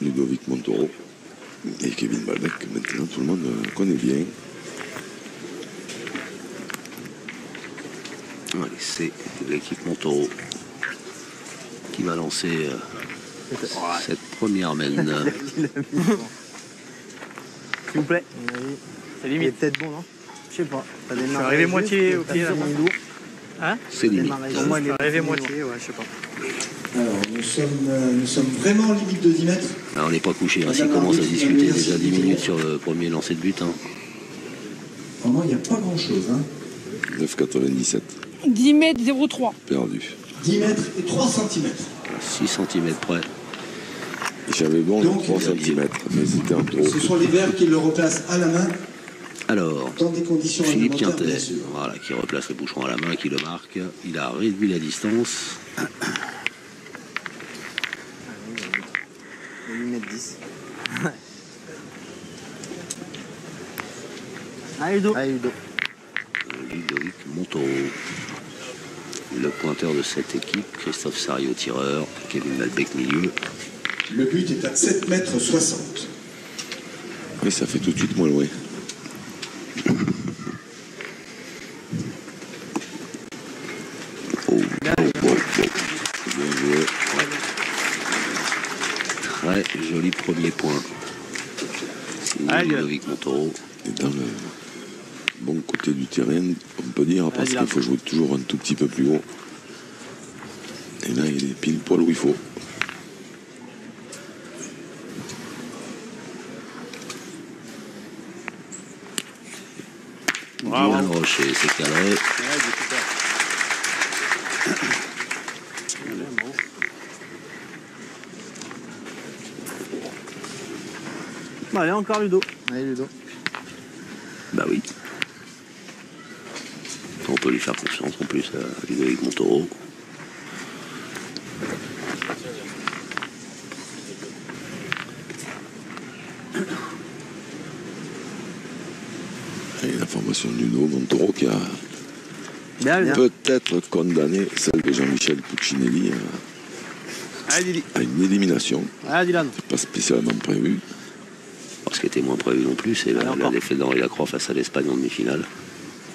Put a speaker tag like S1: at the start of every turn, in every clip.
S1: Ludovic Montoro et Kevin Balbec, que maintenant tout le monde connaît bien.
S2: Allez, c'est l'équipe Montoro qui va lancer cette première mène.
S3: S'il vous plaît.
S4: C'est limite.
S3: C'est peut-être bon, non? Je sais pas.
S4: Je suis arrivé moitié au pied là.
S3: Hein?
S2: C'est limite.
S4: Pour moi, il est arrivé moitié, ouais, je sais pas.
S5: Alors, nous sommes vraiment en limite de 10 mètres.
S2: Ah, on n'est pas couché, hein, s'il commence à discuter déjà 10 minutes sur le premier lancer de but. Hein.
S5: Vraiment, il n'y a pas grand-chose. Hein.
S1: 9,97.
S6: 10 mètres 0,3.
S1: Perdu.
S5: 10 mètres et 3 centimètres.
S2: 6 cm près.
S1: J'avais bon
S5: Donc,
S1: 3 cm, mais c'était un trop.
S5: Ce sont les verts qui le replacent à la main
S2: Alors,
S5: dans des conditions
S2: Philippe
S5: réglementaires,
S2: Quintet,
S5: bien sûr.
S2: voilà, qui replace le boucheron à la main, qui le marque. Il a réduit la distance.
S3: 8 mètres 10. Allez, Ludo. Allez, Ludo.
S2: Ludovic Montoro. Le pointeur de cette équipe, Christophe Sariot tireur, Kevin Malbec milieu.
S5: Le but est à 7 mètres 60.
S1: Oui, ça fait tout de suite moins loin. Bien joué.
S2: Très joli premier point. C'est Ludovic Montoro.
S1: Et dans le bon côté du terrain, on peut dire, parce qu'il faut jouer toujours un tout petit peu plus haut. Et là, il est pile poil où il faut.
S2: Bravo. Bien Rocher, c'est cadré.
S3: Bon, allez, encore Ludo. Allez, Ludo.
S2: Bah oui. On peut lui faire confiance en plus à Ludovic Montoro.
S1: Et la formation de Ludo Montoro qui a
S3: Bien.
S1: peut-être condamné celle de Jean-Michel Puccinelli à une élimination.
S3: Allez, Dylan.
S1: C'est pas spécialement prévu.
S2: Ce qui était moins prévu non plus, c'est la défaite d'Henri Lacroix face à l'Espagne en demi-finale.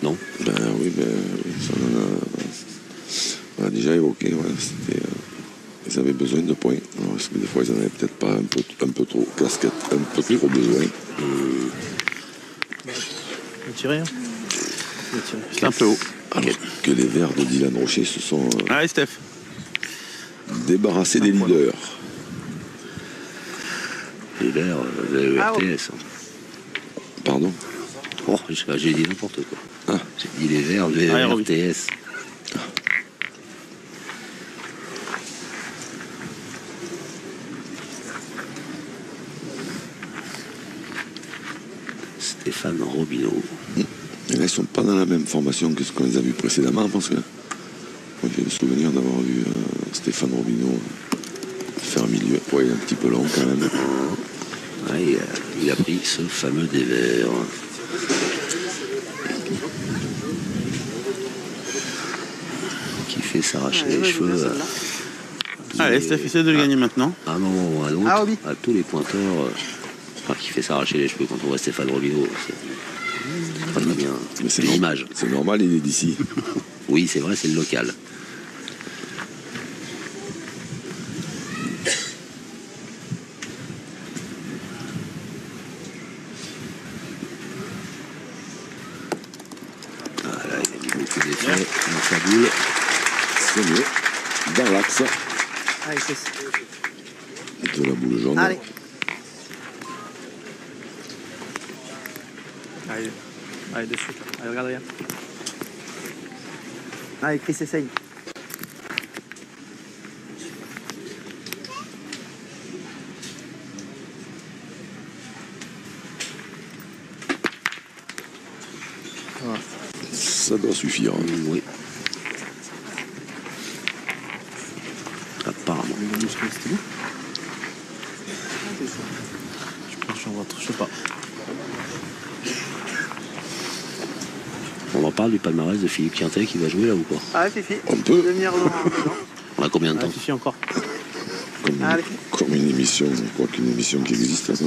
S2: Non?
S1: Ben oui, ça on a déjà évoqué. Ouais, ils avaient besoin de points. Alors, parce que des fois, ils en avaient peut-être pas un peu trop casquette, un peu trop besoin.
S3: Tiré, hein.
S4: C'est un peu haut.
S1: Alors que les Verts de Dylan Rocher se sont
S4: Allez, Steph.
S1: débarrassés des leaders.
S2: Les Verts, VERTS.
S1: Pardon?
S2: Oh, j'ai dit n'importe quoi.
S1: Ah.
S2: J'ai dit les Verts, VERTS. Stéphane Robineau.
S1: Et là, ils ne sont pas dans la même formation que ce qu'on les a vus précédemment, parce que moi, j'ai le souvenir d'avoir vu Stéphane Robineau faire milieu. Ouais, il est un petit peu long quand même.
S2: Ouais, il a pris ce fameux des Verts. Qui fait s'arracher les cheveux.
S4: Allez, Steph, essaie de le gagner maintenant.
S2: À un moment ou à un autre, à tous les pointeurs, qui fait s'arracher les cheveux quand on voit Stéphane Robineau. C'est pas très bien.
S1: Mais c'est
S2: l'image.
S1: C'est normal, il est d'ici.
S2: Oui, c'est vrai, c'est le local. Voilà, il a mis beaucoup d'effets dans sa boule.
S1: C'est mieux. Dans l'axe
S3: Allez, Chris.
S1: de la boule jaune.
S3: Allez.
S4: Allez, dessus. Allez, regarde, regarde.
S3: Allez, Chris, essaye.
S1: Ça doit suffire. Hein.
S2: Oui. Apparemment.
S3: Je pense que j'en vois trop, je sais pas.
S2: On en parle du palmarès de Philippe Quintet qui va jouer là ou quoi?
S3: Ah, Fifi.
S1: On peut.
S3: Demi-heure devant.
S2: On a combien de temps?
S3: Fifi encore.
S1: comme une émission, quoi qu'une émission qui existe. Quoi.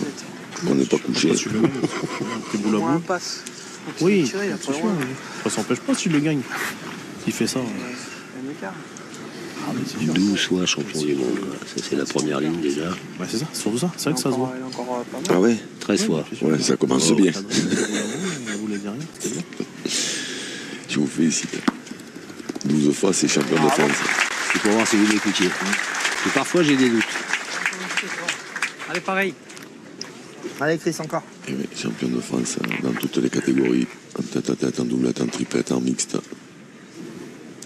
S1: On n'est pas couché.
S3: Tu le gagnes. T'es boule à boule.
S4: passe.
S3: Oui,
S4: Tirer,
S3: c'est sûr. Ça s'empêche pas si tu le gagnes. S'il fait ça.
S4: Un écart.
S3: Ah, mais c'est sûr.
S2: 12 fois champion du monde. Ça, c'est la première ligne déjà.
S3: Bah, c'est ça, surtout ça. C'est vrai que ça se voit.
S4: Il est encore pas mal.
S1: Ah ouais,
S2: 13 fois.
S1: ouais, ça commence bien.
S3: La boule est derrière, c'était bien.
S1: Je vous félicite. 12 fois, c'est champion de France.
S2: C'est pour voir si vous l'écoutiez. Et parfois, j'ai des doutes.
S4: Allez, pareil.
S3: Allez, Chris, encore.
S1: Et oui, champion de France dans toutes les catégories. En tête à tête, en doublette, en triplette, en mixte.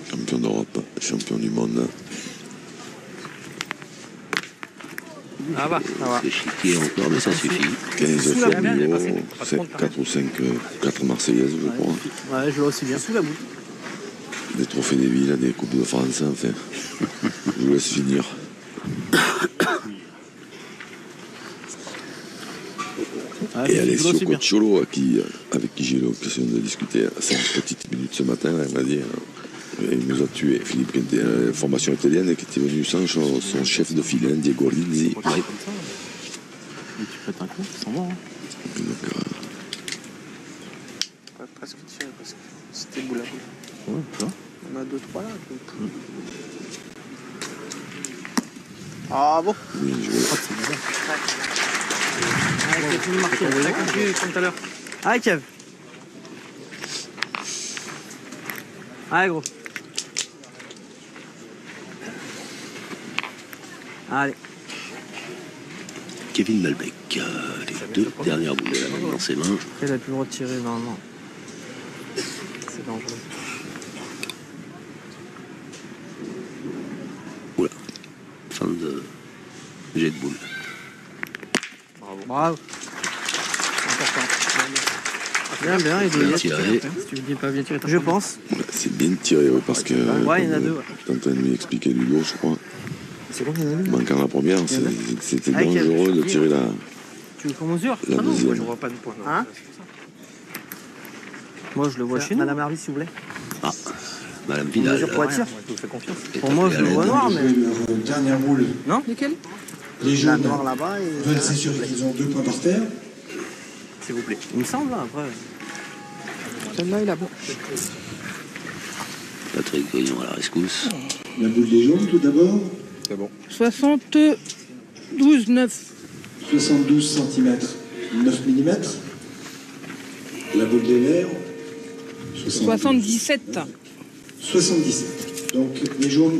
S1: Champion d'Europe, champion du monde.
S4: Ah bah, ça va.
S2: C'est chiqué encore, mais ça suffit.
S1: 15
S4: Sous la
S1: fois
S4: boule, elle est
S1: Milo,
S4: passée. Pas de compte,
S1: 4 ou 5, 4 Marseillaises, je crois.
S3: Ouais, je vois aussi bien.
S4: Sous la boule.
S1: Des trophées des villes, des Coupes de France, enfin. Je vous laisse finir. Et Alessio Cocciolo, avec qui j'ai eu l'occasion de discuter 5 petites minutes ce matin, elle m'a dit, il nous a tué. Philippe, qui était formation italienne, qui était venu sans son chef de file, Diego Rizzi.
S3: Et tu pètes un coup, ça s'en va. Hein.
S1: Donc,
S4: Presque tiré, parce que c'était boule à boule.
S3: Ouais, tu vois.
S4: On a 2-3 là. Ah bon.
S1: bien joué.
S3: Ah, c'est bizarre.
S4: Allez, continue de marquer. Allez, continue comme tout à l'heure. Allez, Kev. Allez, gros. Allez.
S2: Kevin Malbec, les 2 dernières boules dans ses mains.
S4: Elle a pu le retirer normalement. C'est dangereux.
S2: Oula, fin de jet de boule.
S4: Bravo. Important. Bien, bien, il
S2: Bien
S4: doit y
S2: tiré.
S4: être. Si tu dis pas bien tiré, je pense.
S1: C'est bien tiré, oui, parce que.
S4: Ouais, il y en a 2. Ouais.
S1: T'es en train de lui expliquer Ludo, je crois.
S3: C'est combien d'années?
S1: Manquant la première, c'était
S4: Ah, quel-
S1: dangereux de tirer la.
S4: Tu veux qu'on mesure?
S1: La
S4: Ah non,
S1: deuxième.
S4: moi je vois pas de point. Hein? Moi je le vois chez nous.
S3: Madame Harvey, s'il vous plaît.
S2: Ah, Madame Vidal.
S3: mesure pour être sûr.
S4: Je vous fais confiance.
S2: est
S4: Pour moi,
S2: appelée
S4: je le
S2: à
S4: vois
S2: l'aide.
S4: noir, mais.
S5: Leur dernière boule.
S4: Non? Nickel.
S5: Les
S3: La
S5: jaunes
S3: noire là-bas et.
S5: veulent s'assurer qu'ils ont 2 points par terre.
S4: S'il vous plaît. Il me semble, hein, après.
S6: Celle-là, il a bon.
S2: Patrick Grignon à la rescousse.
S5: La boule des jaunes, tout d'abord.
S6: 72, 9.
S5: 72 cm, 9 mm. La boule des verts.
S6: 77.
S5: 77. Donc les jaunes,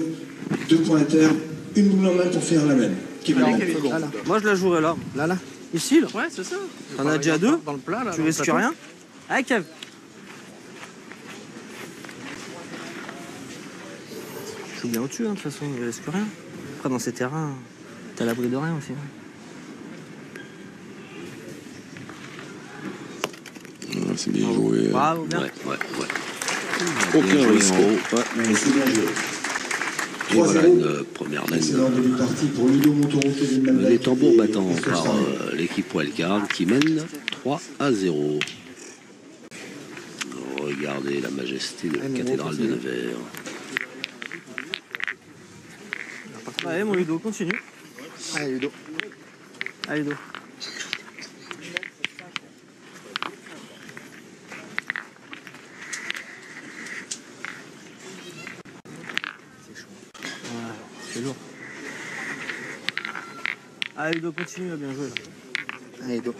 S5: 2 points inter, une boule en main pour faire la même. Kevin Malbec.
S4: Moi je la jouerai là.
S3: Là.
S4: Ici, là. Ouais, c'est ça. T'en as déjà 2.
S3: Dans le plat, là.
S4: Tu risques rien. Allez, Kev. Je suis bien au-dessus, hein, de toute façon, il risque rien. Après, dans ces terrains, t'as l'abri de rien aussi.
S1: Ah, c'est bien joué.
S4: Bravo, bien.
S2: Ouais.
S1: Aucun
S2: Bien joué
S1: risque.
S2: en haut.
S5: Mais c'est bien joué.
S2: Et voilà
S5: 3-0.
S2: une première laine.
S5: Excellent début de partie pour Ludo Montoro, Kevin Malbec.
S2: Les tambours
S5: et
S2: battants
S5: Christophe
S2: par
S5: Sarnet.
S2: l'équipe Wildcard qui mène 3-0. Regardez la majesté de la cathédrale de Nevers.
S4: Allez, mon Ludo, continue.
S3: Allez, Ludo.
S4: Allez, Ludo. C'est lourd. Allez, Ludo, continue, bien joué. Là.
S3: Allez, Ludo.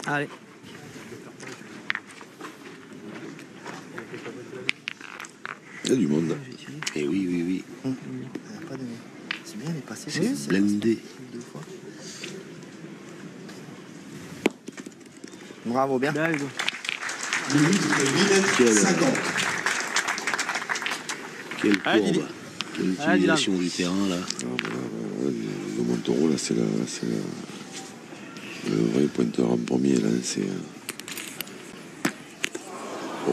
S4: Allez.
S1: Il y a du monde.
S2: Et oui.
S3: C'est bien, il est passé.
S2: C'est blindé.
S3: 2 fois. Bravo, bien.
S4: Bien, Ludo.
S5: Minute de 1 m 50.
S2: Quelle
S4: Allez,
S2: courbe.
S4: Didi.
S2: Quelle
S4: Allez,
S2: utilisation du terrain là.
S1: Le Montoro, là, c'est le vrai pointeur en premier, là.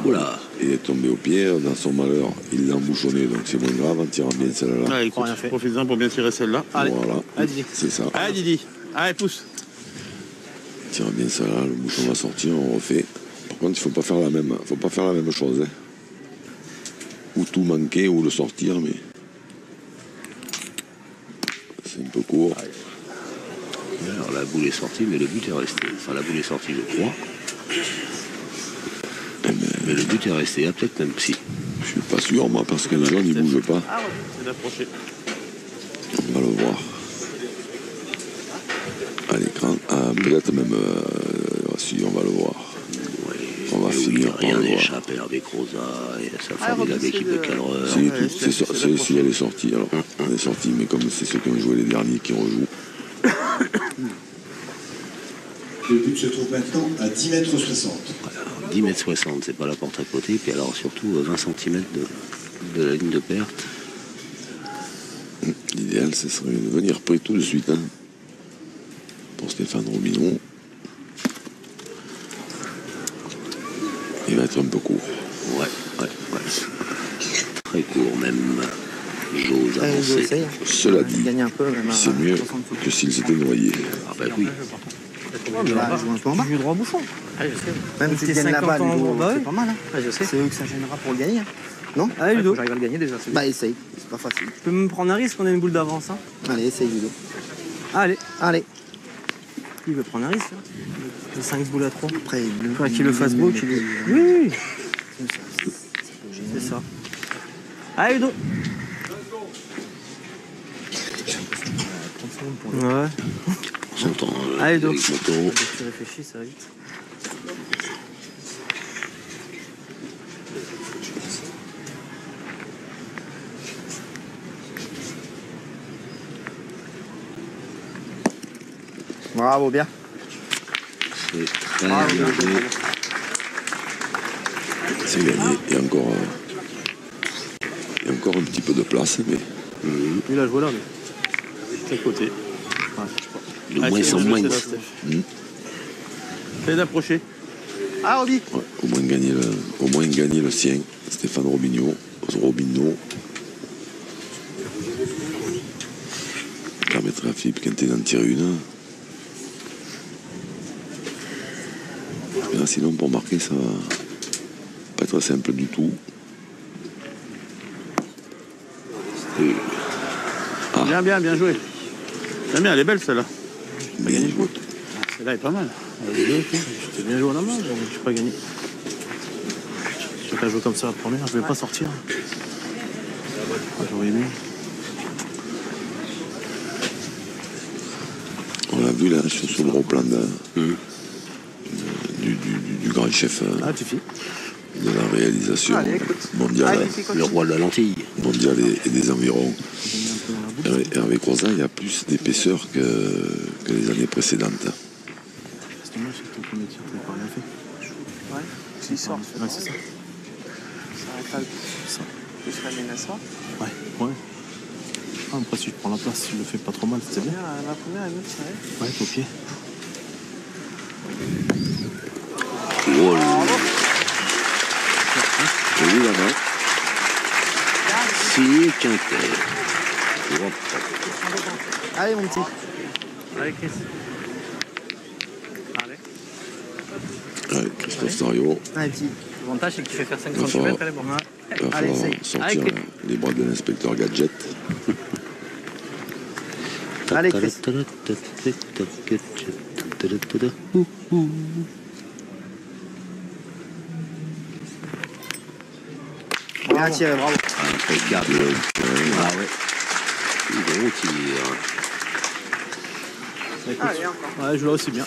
S2: Voilà.
S1: Il est tombé au pied, dans son malheur, il l'a embouchonné, donc c'est moins grave en tirant bien celle-là.
S4: Ah, Allez, écoute, profite-en pour bien tirer celle-là. Allez,
S1: Voilà,
S4: allez, Didi.
S1: c'est ça.
S4: Allez, Didi. Allez, pousse.
S1: Tire bien celle-là, le bouchon va sortir, on refait. Par contre, il faut pas faire la même chose. Hein. Ou tout manquer, ou le sortir, mais c'est un peu court.
S2: Alors la boule est sortie, mais le but est resté. Enfin, la boule est sortie, je crois. Mais le but est resté. Il y a peut-être même si.
S1: Je suis pas sûr, moi, parce que le jaune, il bouge pas.
S3: Ah ouais, c'est d'approcher.
S1: On va le voir. À l'écran. Ah, peut-être même... si, on va le voir.
S2: Ouais.
S1: On va finir par
S2: rien
S1: le voir.
S2: n'échappe à Hervé Croza et à sa formidable équipe de cadreurs.
S1: Si elle est sortie, alors. Elle est sortie, mais comme c'est ceux qui ont joué les derniers qui rejouent.
S5: Le but se trouve maintenant à 10,60 m.
S2: Alors, 10,60 m, c'est pas la porte à côté. Puis alors surtout 20 cm de la ligne de perte.
S1: L'idéal, ce serait de venir près tout de suite. Hein, pour Stéphane Robineau. Il va être un peu court.
S2: Ouais. Très court même. J'ose avancer.
S1: Cela dit,
S4: Gagner un peu, même à
S1: c'est mieux
S4: 60 sous.
S1: que s'il s'était noyé.
S2: Ah bah oui.
S4: Bah, joue un peu en bas.
S6: J'ai eu droit au bouffon.
S4: Ah, je sais. Même si tu gagnes là-bas, Ludo, c'est pas mal. Hein.
S6: Ah, je sais.
S4: C'est eux que ça gênera pour le gagner. Hein. Non?
S6: Ah, Ludo. J'arrive à le gagner déjà.
S4: Bah, essaye. C'est pas facile.
S6: Tu peux me prendre un risque, on a une boule d'avance. Hein.
S4: Allez, essaye, Ludo.
S6: Allez.
S4: Allez.
S6: Il veut prendre un risque. Hein. J'ai 5 boules à 3.
S4: Après,
S6: Faudrait qu'il le fasse beau. Oui. C'est ça. Allez, Ludo. Ouais.
S2: Son temps.
S6: Allez, donc.
S2: Avec Montaureau.
S6: Dès que tu réfléchis, ça va vite.
S4: Bravo, bien.
S2: C'est très bien joué.
S1: C'est gagné. Il y a encore un petit peu de place, mais...
S3: Il a joué là, mais. C'est à côté.
S2: De moins en moins.
S3: Fais d'approcher.
S4: Ah, Roby.
S1: Ouais, au moins gagner le sien, Stéphane Robineau. Permettra à Philippe Quintet d'en tirer une. Et là, sinon, pour marquer, ça va pas être simple du tout.
S3: Bien joué. J'aime bien, elle est belle celle-là.
S1: Mais
S3: Celle-là est pas mal. J'ai bien joué en amont, donc je n'ai pas gagné. Je vais jouer comme ça la première, je vais pas sortir. J'aurais aimé.
S1: on l'a vu là sur le gros plan du grand chef de la réalisation mondiale,
S2: Le roi de la lentille.
S1: mondiale et des environs. Hervé Croza, il y a plus d'épaisseur que les années précédentes.
S3: C'est dommage, c'est ton premier tir, tu n'as pas rien fait.
S7: Ouais, s'il sort.
S3: Ouais, c'est ça.
S7: Ça arrête pas plus menaçant.
S3: Ouais. Ah, après, si je prends la place, si je le fais pas trop mal, c'était bien.
S7: La première, elle me tirait.
S3: Ouais, au pied.
S2: Oh là.
S1: Évidemment.
S2: Signé Quintet.
S4: Allez, mon petit.
S6: Allez, Chris. Allez.
S1: Ouais, Christophe Sario.
S4: Allez, petit.
S6: L'avantage, c'est que tu fais faire 5
S1: Il va
S6: cm,
S1: falloir-
S6: elle est morte.
S1: Il va
S4: Allez,
S1: falloir
S4: essaye.
S1: sortir
S6: Allez,
S1: les bras de l'inspecteur Gadget.
S4: Allez, Chris. Bien tiré, bravo.
S2: Impeccable. Ah ouais. Gros tir.
S7: Allez, encore.
S3: Ouais, je l'ai aussi bien.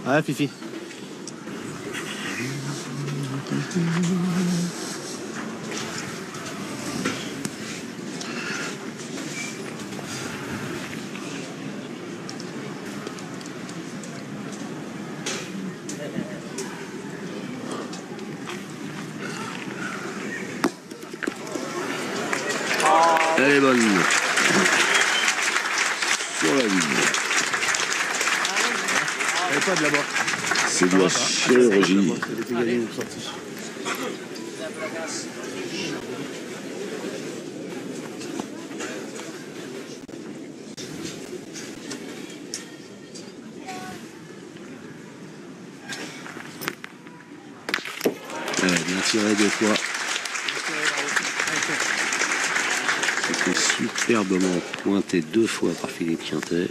S3: Ouais, Fifi.
S2: Elle est bonne.
S1: Sur la ligne.
S3: Elle pas de là-bas.
S1: C'est de la chirurgie.
S3: Elle était gagnée ou sortie.
S2: bien tiré 2 fois. C'était superbement pointé 2 fois par Philippe Quintet.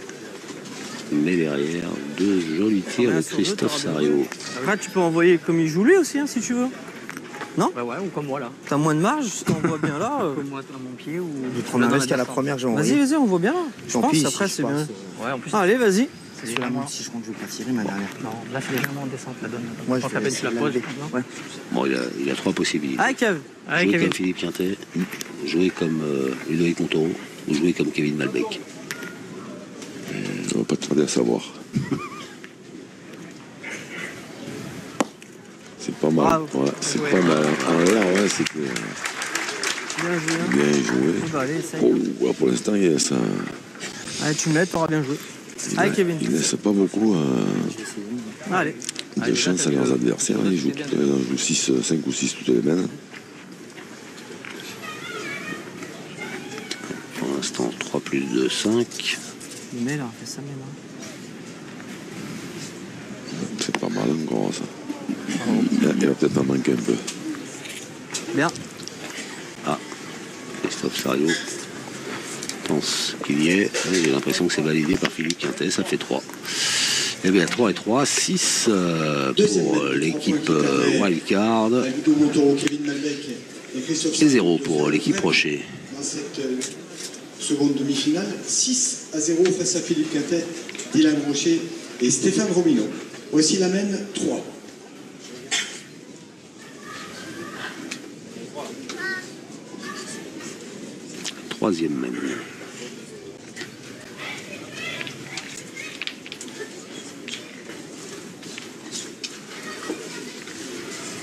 S2: Mais derrière, 2 jolis tirs de Christophe Sariot.
S6: Après, tu peux envoyer comme il joue lui aussi, hein, si tu veux. Non?
S4: Bah ouais, ou comme moi là.
S6: T'as moins de marge, si t'envoies bien là.
S4: Comme moi à mon pied ou.
S8: Je prends un risque à la première que j'ai envoyée.
S6: Vas-y, on voit bien là. Je
S8: Tant
S6: pense,
S8: pis,
S6: après,
S8: si
S6: c'est
S8: je
S6: bien.
S8: passe,
S4: Ouais, en plus.
S6: Allez, vas-y.
S8: C'est sur la main, si je compte, je vais pas tirer ma dernière.
S4: Non, là c'est légèrement en descente la donne.
S8: Moi,
S4: Quand
S8: je
S4: t'as
S8: vais
S4: peine tu la
S8: essayer de
S4: poses.
S8: la lever. Ouais.
S2: Bon, il a 3 possibilités.
S6: Allez, Kev.
S4: Allez,
S2: Jouer
S4: Kevin.
S2: comme Philippe Quintet, jouer comme Ludovic Montaureau, ou jouer comme Kevin Malbec.
S1: On va pas tarder à savoir. C'est pas mal.
S6: Bravo.
S1: Ouais, c'est
S4: Ouais.
S1: pas mal. En l'air, ouais, c'était
S6: Bien joué. Hein.
S1: bien joué.
S6: Bah, allez, essaye.
S1: Oh, ouais, pour l'instant, il laisse,
S6: Allez, tu me l'aides, t'auras bien joué. Allez, Kevin.
S1: il laisse pas beaucoup
S6: Allez.
S1: de chance à leurs adversaires. Ils jouent 5 ou 6 toutes les semaines.
S2: Pour l'instant, 3 plus 2, 5.
S6: Mais là, fais ça, mais là.
S1: C'est pas mal encore, ça. Il va peut-être en manquer un peu.
S6: Bien.
S2: Christophe Sariot pense qu'il y est. J'ai l'impression que c'est validé par Philippe Quintet. Ça fait 3. Eh bien, 3 et 3, 6 pour l'équipe Wildcard
S5: Ludo Montaureau, Kevin Malbec et Christophe
S2: et 0 pour l'équipe Rocher.
S5: Dans cette seconde demi-finale, 6-0 face à Philippe Quintet, Dylan Rocher et Stéphane Robineau. Voici la mène 3.
S2: Troisième mène.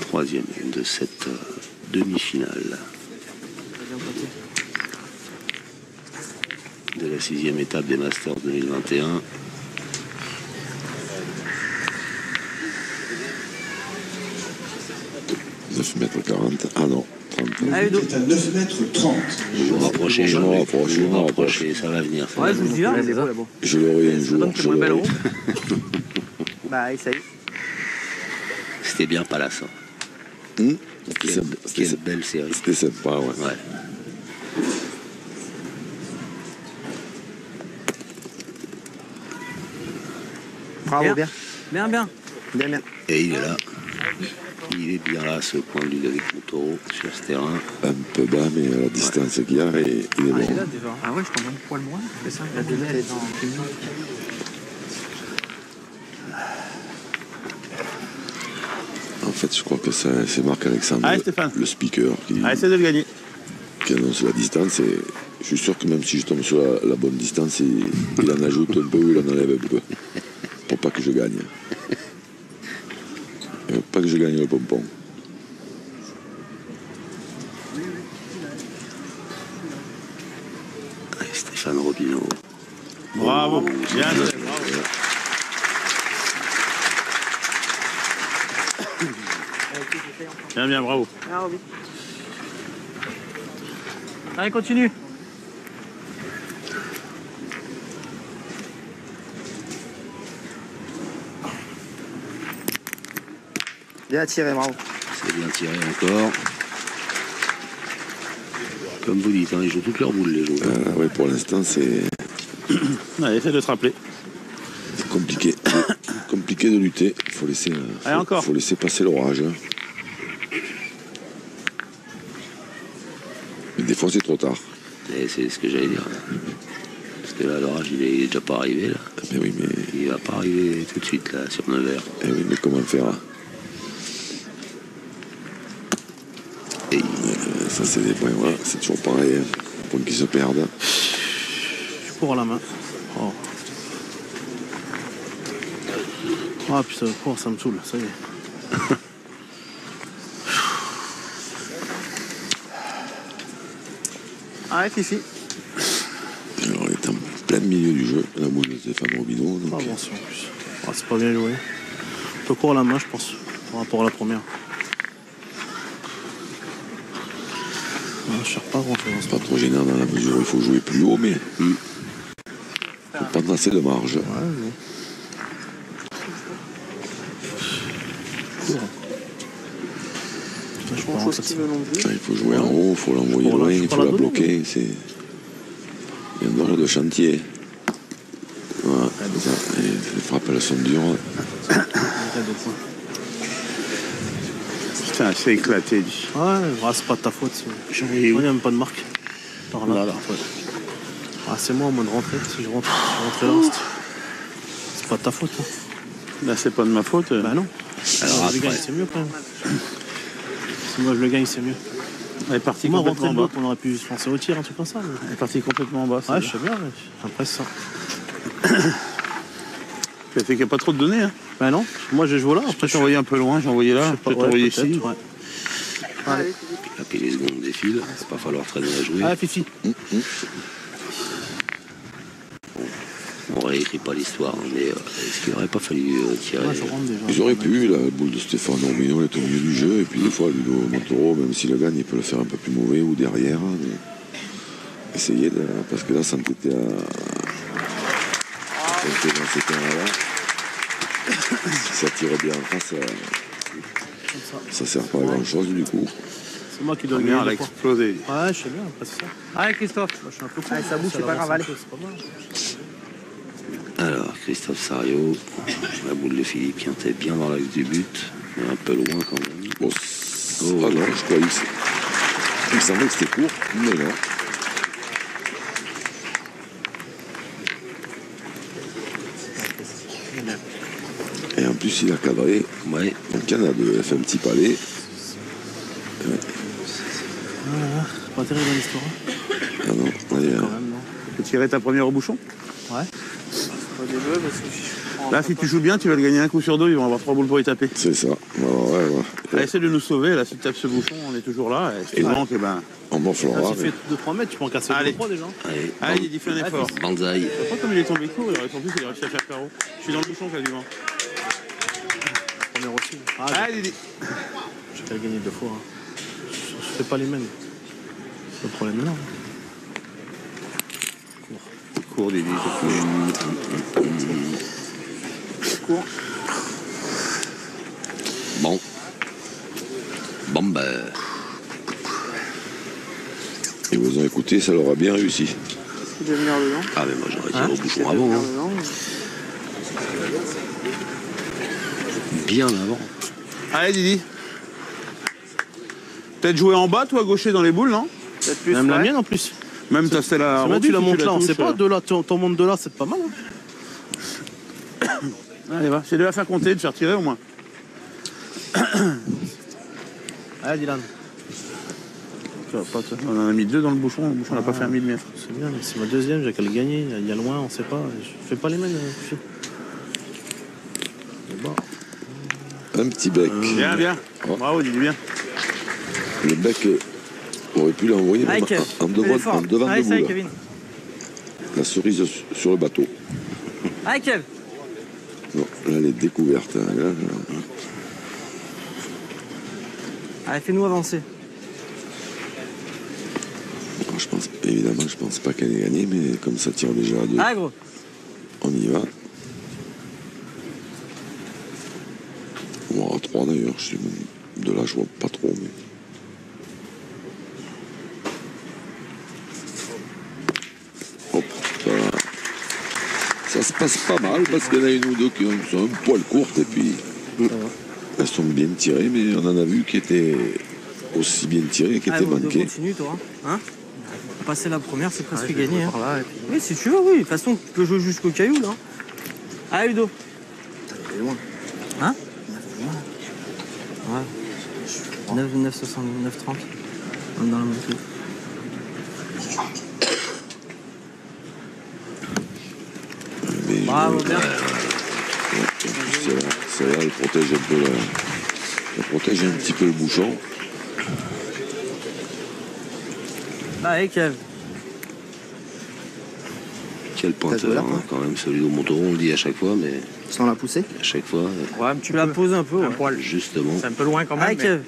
S2: Troisième mène de cette demi-finale de la 6e étape des Masters 2021. «
S1: 9 mètres 40. Ah non, 30.
S6: Allez, Ludo.
S5: C'est à 9 mètres 30.
S2: Vous rapprochez,
S1: Je me rapproche, je me
S2: rapprochez, ça va venir. Ça
S6: Ouais,
S2: va
S6: je vous
S2: venir.
S6: dis là.
S1: Je l'aurai un jour.
S4: Donc
S1: Je
S4: c'est moins belle
S1: l'aurai.
S4: roue.
S6: Bah, essaye.
S2: C'était bien Palace. Hein. Quelle belle série.
S1: C'était sympa, ouais.
S2: Ouais.
S8: Bravo, bien.
S6: Bien, bien.
S8: Bien, bien.
S2: Et il est là. Il est bien là, ce point de vue avec Montaureau sur ce terrain.
S1: Un peu bas, mais à la distance qu'il y a, et il est
S6: Il est
S1: bon.
S6: là déjà.
S4: Ah ouais, je t'envoie une poil moins. C'est ça,
S6: Il a deux têtes.
S1: En fait, je crois que c'est Marc-Alexandre,
S3: Allez, Stéphane.
S1: le speaker,
S3: Allez, essaie de le gagner.
S1: qui annonce la distance. Et je suis sûr que même si je tombe sur la bonne distance, il en ajoute un peu ou il en enlève un peu. Pour pas que je gagne. Pas que je gagne le pompon.
S2: Allez, Stéphane Robineau.
S3: Bravo. Bien joué. Bien, bien, bravo.
S6: Allez, continue.
S8: Bien tiré, bravo.
S2: C'est bien tiré encore. Comme vous dites, hein, ils jouent toutes leurs boules, les joueurs.
S1: Ouais, pour l'instant, c'est
S3: Allez, essaie de te rappeler.
S1: compliqué. Compliqué de lutter. Il faut laisser,
S3: Allez, encore.
S1: faut laisser passer l'orage. Hein. Mais des fois, c'est trop tard.
S2: Et c'est ce que j'allais dire. Là. Parce que là, l'orage, il est déjà pas arrivé. Là.
S1: Mais oui, mais,
S2: Il va pas arriver tout de suite là, sur Nevers.
S1: oui, mais comment faire hein?
S2: Et
S1: Ça, c'est des points, voilà. C'est toujours pareil. Hein. Des points qui se perdent.
S3: Je cours à la main. Oh. Ah putain, oh, ça me saoule, ça y est.
S6: Allez, Fifi.
S1: Alors, il est en plein milieu du jeu, la boule de Stéphane Robineau.
S3: Pas
S1: Donc,
S3: bon, si, en plus. Ah, c'est pas bien joué. Un peu court à la main, je pense, par rapport à la première. Ah, je cherche pas grand chose.
S1: c'est pas trop gênant dans la mesure où il faut jouer plus haut, mais faut pas prendre assez de marge.
S7: Franchement, chose qui veut non plus.
S1: Il faut jouer en haut, il faut l'envoyer loin, il faut la bloquer. C'est un ordre de chantier. Voilà, ça. Et les frappes, elles sont dures.
S9: Putain, c'est éclaté.
S3: Ouais, c'est pas de ta faute. Il n'y a même pas de marque. Par là. C'est moi au moins de rentrer. Si je rentre là, c'est pas de ta faute. Hein.
S9: Là, c'est pas de ma faute.
S3: Bah non.
S2: Alors
S3: je le gagne, c'est mieux quand même. Si moi je le gagne, c'est mieux.
S9: Elle est partie
S3: moi,
S9: complètement
S3: rentrer
S9: en
S3: de
S9: bas.
S3: on aurait pu se penser au tir, un truc comme ça. Mais...
S9: Elle est partie complètement en bas.
S3: Ouais, je sais bien. Mais... Après, c'est ça.
S9: Ça fait qu'il n'y a pas trop de données. Hein.
S3: Bah non. Moi, j'ai joué là.
S9: Après, j'ai envoyé un peu loin, j'ai envoyé là. Peut-être envoyé ici.
S3: Ouais.
S2: Allez. Et puis les secondes défilent. C'est pas falloir traîner à jouer.
S3: Ah, Fifi.
S2: On réécrit pas l'histoire, mais est-ce qu'il n'aurait pas fallu tirer
S1: Ils auraient pu, la boule de Stéphane Romino, elle est au milieu du jeu, et puis des fois, Ludo Montoro, même s'il le gagne, il peut le faire un peu plus mauvais ou derrière. Mais... Essayez, parce que là, ça m'était à... dans ces terrains-là. Si ça tire bien en face, ça sert pas à grand-chose du coup.
S3: C'est moi qui dois
S9: Bien, elle a
S3: gagner.
S9: explosé.
S3: Ouais, je sais bien, après c'est ça.
S8: Allez, Christophe.
S3: Moi, je suis un peu con.
S8: Allez, ça bouge, c'est pas grave, allez.
S3: C'est pas mal.
S2: Alors, Christophe Sario, la boule de Philippe qui était bien dans l'axe du but, mais un peu loin quand même.
S1: Bon, ah non, je croyais que il me semblait que c'était court, mais non. Et en plus, il a cadré.
S2: Ouais.
S1: Donc, il y en a deux. Elle fait un petit palais.
S3: C'est pas terrible l'histoire.
S1: Ah non, allez,
S3: Quand même, non.
S9: Tu peux tirer ta première au bouchon.
S3: Ouais.
S7: Pas des bleus parce que
S9: Là, si tu joues bien, tu vas le gagner un coup sur deux. Ils vont avoir 3 boules pour y taper.
S1: c'est ça. Ouais.
S9: Elle essaie de nous sauver. Là, si tu tapes ce bouchon, on est toujours là. Et si tu manques, eh ben.
S1: On morflera.
S3: Si tu fais 2-3 mètres, tu peux en casser
S9: Allez.
S3: 2-3 déjà.
S2: Allez,
S9: Allez, il fait un effort.
S2: Banzai.
S9: Je sais pas comme il est tombé court, il aurait tenté, il a réussi à faire carreau. Je suis dans le bouchon quasiment.
S3: Première aussi.
S9: Allez, Didi.
S3: Je vais gagner 2 fois. Hein. Je fais pas les mêmes. C'est le problème là.
S9: Cours, Didi,
S7: court.
S2: Bon. Bon, ben.
S1: Ils vous ont écouté, ça leur a bien réussi.
S7: Il doit venir dedans.
S2: Ah, mais moi j'aurais tiré au bouchon
S7: Il doit
S2: avant.
S7: venir
S2: Hein.
S7: dedans.
S2: Bien avant.
S9: Allez, Didi. Peut-être jouer en bas, toi, gaucher dans les boules, non?
S7: Peut-être plus.
S3: Même la
S7: ouais.
S3: mienne en plus.
S9: Même ta c'est la.
S3: C'est vrai, tu la montes là, on
S9: touches,
S3: sait pas. De là, t'en montes de là, c'est pas mal. Hein.
S9: Allez, va. C'est de la faire compter, de faire tirer au moins.
S3: Allez, Dylan.
S9: On en a mis 2 dans le bouchon n'a pas fait un 1000 mètres.
S3: C'est bien, mais c'est ma deuxième, j'ai qu'à le gagner. Il y a loin, on sait pas. Je fais pas les mêmes. Bon.
S1: Un petit bec.
S9: Bien.
S1: Oh.
S9: Bravo, Didi, bien.
S1: Le bec aurait pu l'envoyer
S8: Allez,
S1: même
S8: Kev.
S1: en devant de
S8: Allez, ça y est,
S1: boule.
S8: Kevin.
S1: La cerise sur le bateau.
S8: Allez, Kev.
S1: Non, là, elle est découverte. Là,
S8: Allez, fais-nous avancer.
S1: je pense, évidemment, je pense pas qu'elle ait gagné, mais comme ça tire déjà à 2,
S8: Allez, gros.
S1: on y va. Ou à 3 d'ailleurs, je sais même. De là, je vois pas trop, mais. Hop, ça se passe pas mal parce qu'il y en a une ou deux qui sont un poil courtes et puis elles sont bien tirées, mais on en a vu qui étaient aussi bien tirées, qui étaient manquées.
S8: Continue, toi. Hein, passer la première, c'est presque gagné. Hein. Oui, si tu veux, oui. De toute façon, tu peux jouer jusqu'au caillou, là. Allez, Ludo.
S5: C'est loin.
S8: Hein? Ouais. 9,60, 9,30. On est dans la montée.
S1: Mais
S8: Bravo, bien.
S1: Celle-là, elle protège un peu elle protège un petit peu le bouchon.
S8: Allez, Kev.
S2: Quel pointeur, hein, quand même, celui au Montauron, on le dit à chaque fois, mais
S8: Sans la pousser?
S2: à chaque fois,
S8: Ouais, tu la poses un peu.
S7: Un poil.
S2: justement.
S7: C'est un peu loin quand même.
S8: Allez,
S7: mais
S8: Kev.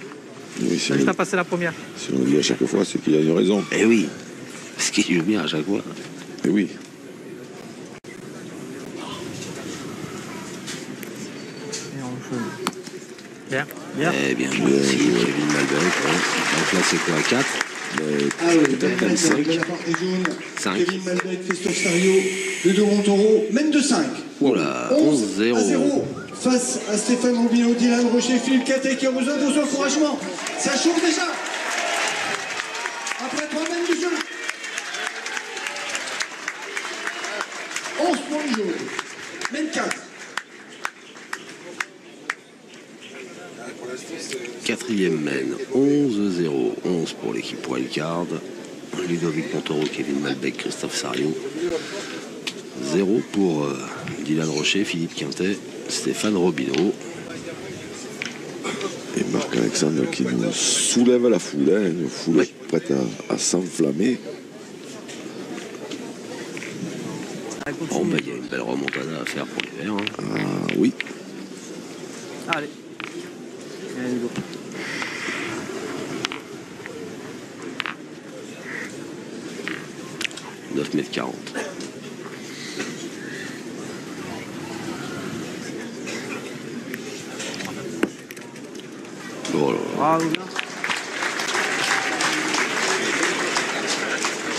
S1: Oui, si,
S7: Juste à passer la première.
S1: si on le dit à chaque fois, c'est qu'il y a une raison.
S2: Eh oui, parce qu'il joue bien à chaque fois.
S1: Et oui.
S8: Et on joue. Bien.
S2: Eh bien joué, Kevin Malbec. Donc là, c'est quoi, 4
S5: Ah oui, belle balle de la part des jaunes.
S2: 5.
S5: Kevin Malbec, Christophe Sario, Ludo Montoro, mène de 5.
S2: Voilà,
S5: 11 à 0
S2: 11-0.
S5: face à Stéphane Robineau, Dylan Rocher, Philippe Catet qui ont besoin de vos encouragements. Ça chauffe déjà. Après 3 mènes de jeu. 11 pour les jaunes. Mène 4.
S2: Quatrième mène, 11-0. 11 pour l'équipe Wildcard. Ludovic Montoro, Kevin Malbec, Christophe Sario. 0 pour Dylan Rocher, Philippe Quintet, Stéphane Robineau.
S1: Et Marc-Alexandre qui nous soulève la foule, hein, une foule prête à s'enflammer.
S2: Bon, ben, il y a une belle remontada à faire pour les Verts. Hein.
S1: Ah oui.
S8: Allez. Allez, go.
S2: 9,40 m. Oh là là.
S8: Bravo, bien.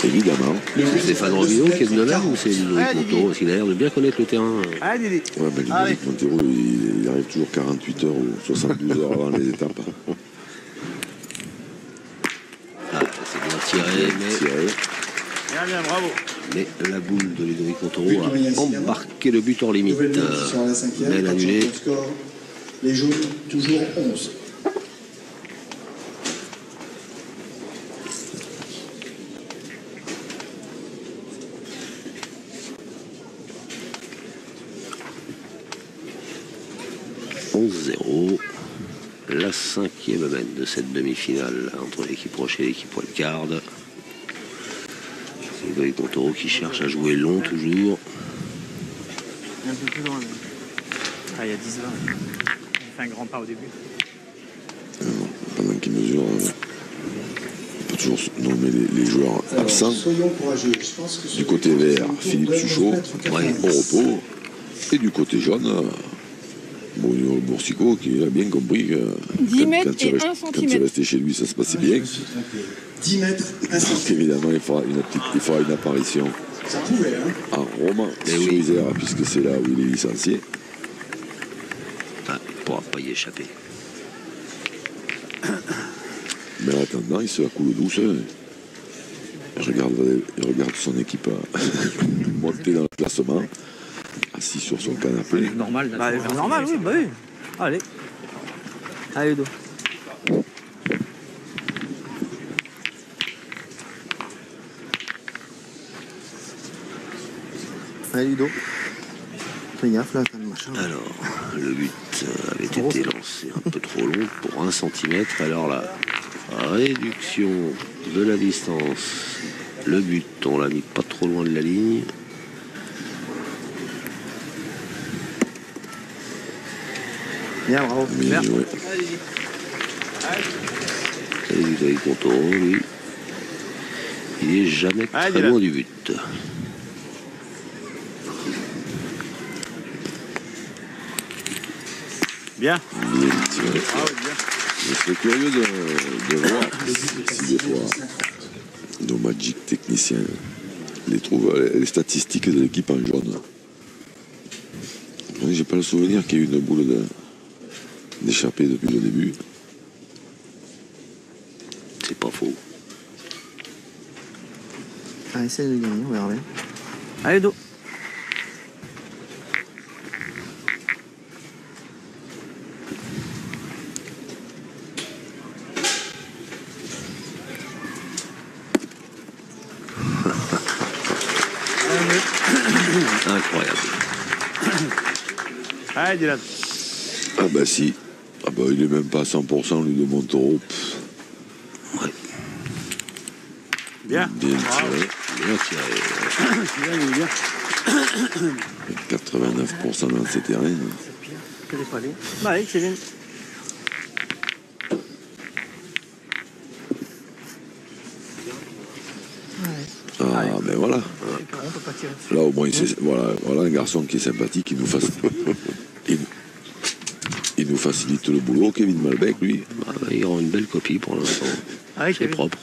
S1: Évidemment.
S2: C'est Stéphane Robineau qui est de 9 ou c'est Ludovic Montoro? Parce qu'il a l'air de bien connaître le terrain.
S8: Allez, Didi.
S1: Ouais, mais Ludovic Montero, il arrive toujours 48 heures ou 72 heures avant les étapes.
S2: Ah, c'est bien tiré, mais...
S9: Bien, bravo.
S2: Mais la boule de Ludovic Montoro a embarqué le but hors limite.
S5: Nouvelle manche sur la 5e.
S2: Mais annulé.
S5: Score. Les jaunes, toujours 11.
S2: La 5e mène de cette demi-finale entre l'équipe Rocher et l'équipe Wildcard. C'est Ludovic Montoro qui cherche à jouer long toujours.
S8: Un peu plus loin. Là.
S7: Ah, il y a 10-20. Il fait un grand pas au début.
S1: Pendant qu'il mesure, on peut toujours nommer les joueurs absents.
S5: Soyons courageux. Je pense que
S1: Du côté vert, Philippe Suchot, au repos. Et du côté jaune, Bruno Boursicot qui a bien compris que
S10: 10 mètres et 1
S1: quand il
S10: centimètre.
S1: restait chez lui, ça se passait bien.
S5: 10 mètres, 1
S1: Donc
S5: centimètre.
S1: évidemment, il fera une apparition
S5: Ça pouvait, hein.
S1: en Rome, sur Isère, puisque c'est là où il est licencié.
S2: Ah, il ne pourra pas y échapper.
S1: Mais en attendant, il se la coule douce. Il regarde son équipe monter dans le classement, assis sur son canapé.
S8: Normal, normal, oui, bah oui. Allez. Allez, Ludo. Allez, Ludo. Fais gaffe là, t'as le machin.
S2: Alors, le but avait été lancé un peu trop long pour 1 cm. Alors la réduction de la distance. Le but, on l'a mis pas trop loin de la ligne.
S8: Bien, bravo.
S1: Bien joué.
S2: Et Ludovic Montoro, lui, il est jamais très loin du but.
S9: Bien.
S1: Bien tiré. Je serais curieux de voir si des fois nos magic techniciens les trouvent les statistiques de l'équipe en jaune. J'ai pas le souvenir qu'il y ait eu une boule d'échappée depuis le début.
S2: C'est pas faux.
S8: Allez, essaye de gagner, on verra bien. Allez, Ludo.
S2: Incroyable.
S9: Allez, Dylan.
S1: Ah bah si. Ah bah il est même pas à 100% lui de Montoro.
S2: Ouais.
S9: Bien.
S1: Bien tiré.
S2: Bien tiré.
S1: 89% dans ces terrains.
S8: Que des palais. Bah, allez, Kevin.
S1: Ah ben voilà. Là au moins voilà un garçon qui est sympathique, il nous nous facilite le boulot. Kevin Malbec, lui.
S2: Il rend une belle copie pour l'instant. C'est propre.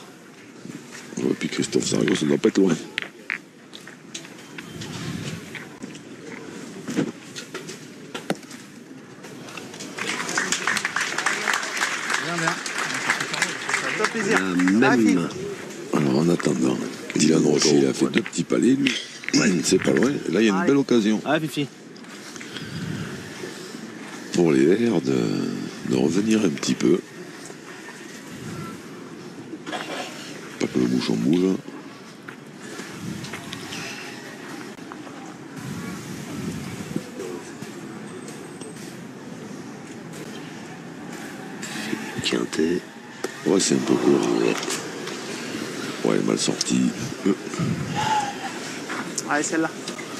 S1: Et puis Christophe Sarago, ça ne doit pas être loin.
S2: Même.
S1: Alors en attendant, Dylan Rocher il a fait 2 petits palets, lui. C'est pas loin. Là, il y a une belle occasion.
S3: Ah, Fifi.
S1: Pour les Verts de revenir un petit peu. Pas que le bouchon bouge.
S2: Quintet.
S1: Ouais, c'est un peu court. Ouais, mal sorti.
S8: Allez, celle-là.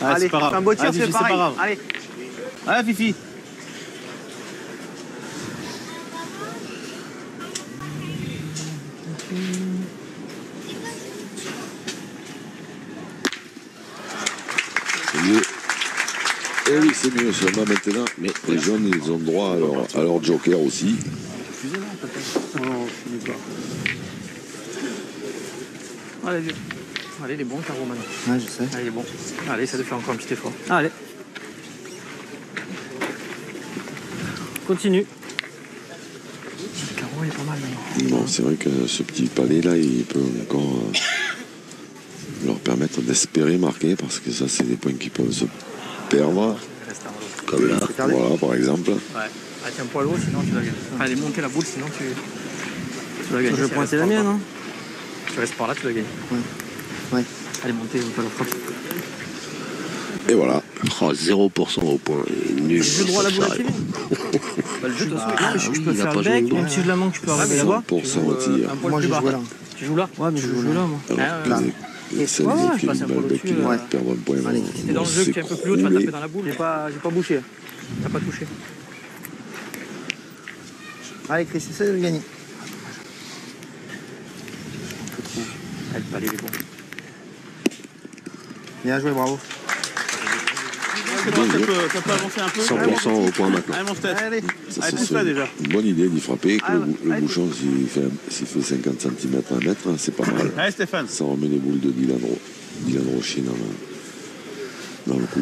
S3: Allez,
S8: Allez, un beau tir,
S3: Fifi,
S8: c'est pareil.
S3: pas grave.
S8: Allez.
S3: Allez, Fifi.
S1: C'est mieux. Eh oui, c'est mieux seulement maintenant. Mais les jeunes, ils ont droit à leur joker aussi.
S8: Allez, vieux. Allez, il est bon, Caro, maintenant.
S4: Ouais, je sais.
S8: Allez, il est bon. Allez, ça te fait encore un petit effort. Allez. Continue. Caro, il est pas mal, maintenant.
S1: Bon, c'est vrai que ce petit palais là, il peut encore leur permettre d'espérer marquer parce que ça, c'est des points qui peuvent se perdre.
S2: Comme là.
S1: Voilà, par exemple.
S8: Ouais. Ah, tiens, poil haut, sinon tu vas gagner. Allez, monter la boule, sinon tu vas gagner. Je vais pointer la mienne, hein. Tu restes par là, tu vas gagner.
S4: Ouais.
S8: Allez, montez, pas la frappe.
S1: Et voilà.
S2: Oh, 0% au point. Nul.
S8: J'ai le droit à la boule à Kevin. Bah, le jeu, de toute façon, je peux
S2: il a
S8: faire
S2: pas
S8: le
S2: joué
S8: bec,
S2: le
S8: même si je la manque, je peux arriver là-bas.
S1: 100% au tir.
S4: Moi, je joue là.
S8: Tu joues là? Ouais, mais je joue là, moi.
S1: Alors que celle
S8: ouais,
S1: de
S8: je passe
S1: Kevin
S8: un peu
S1: Malbec qui
S8: au-dessus,
S1: va perdre un point.
S4: Allez.
S8: T'es dans le jeu qui est un peu plus haut, tu vas taper dans la boule. J'ai pas bouché. T'as pas touché.
S4: Allez, Chris, essaie de gagner.
S8: Allez, le palais, il est bon.
S4: Bien joué, bravo.
S9: C'est bon, ça peut avancer un peu.
S2: 100% au point maintenant.
S9: Allez, mon Steph.
S8: Allez.
S1: Ça,
S9: Allez,
S1: ce
S9: pousse-la
S1: serait
S9: déjà.
S1: une bonne idée d'y frapper. Que
S8: Ah,
S1: le
S8: allez.
S1: bouchon, s'il fait 50 cm à mettre, c'est pas mal.
S9: Allez, Stéphane.
S1: Ça remet les boules de Dylan Rocher dans le coup.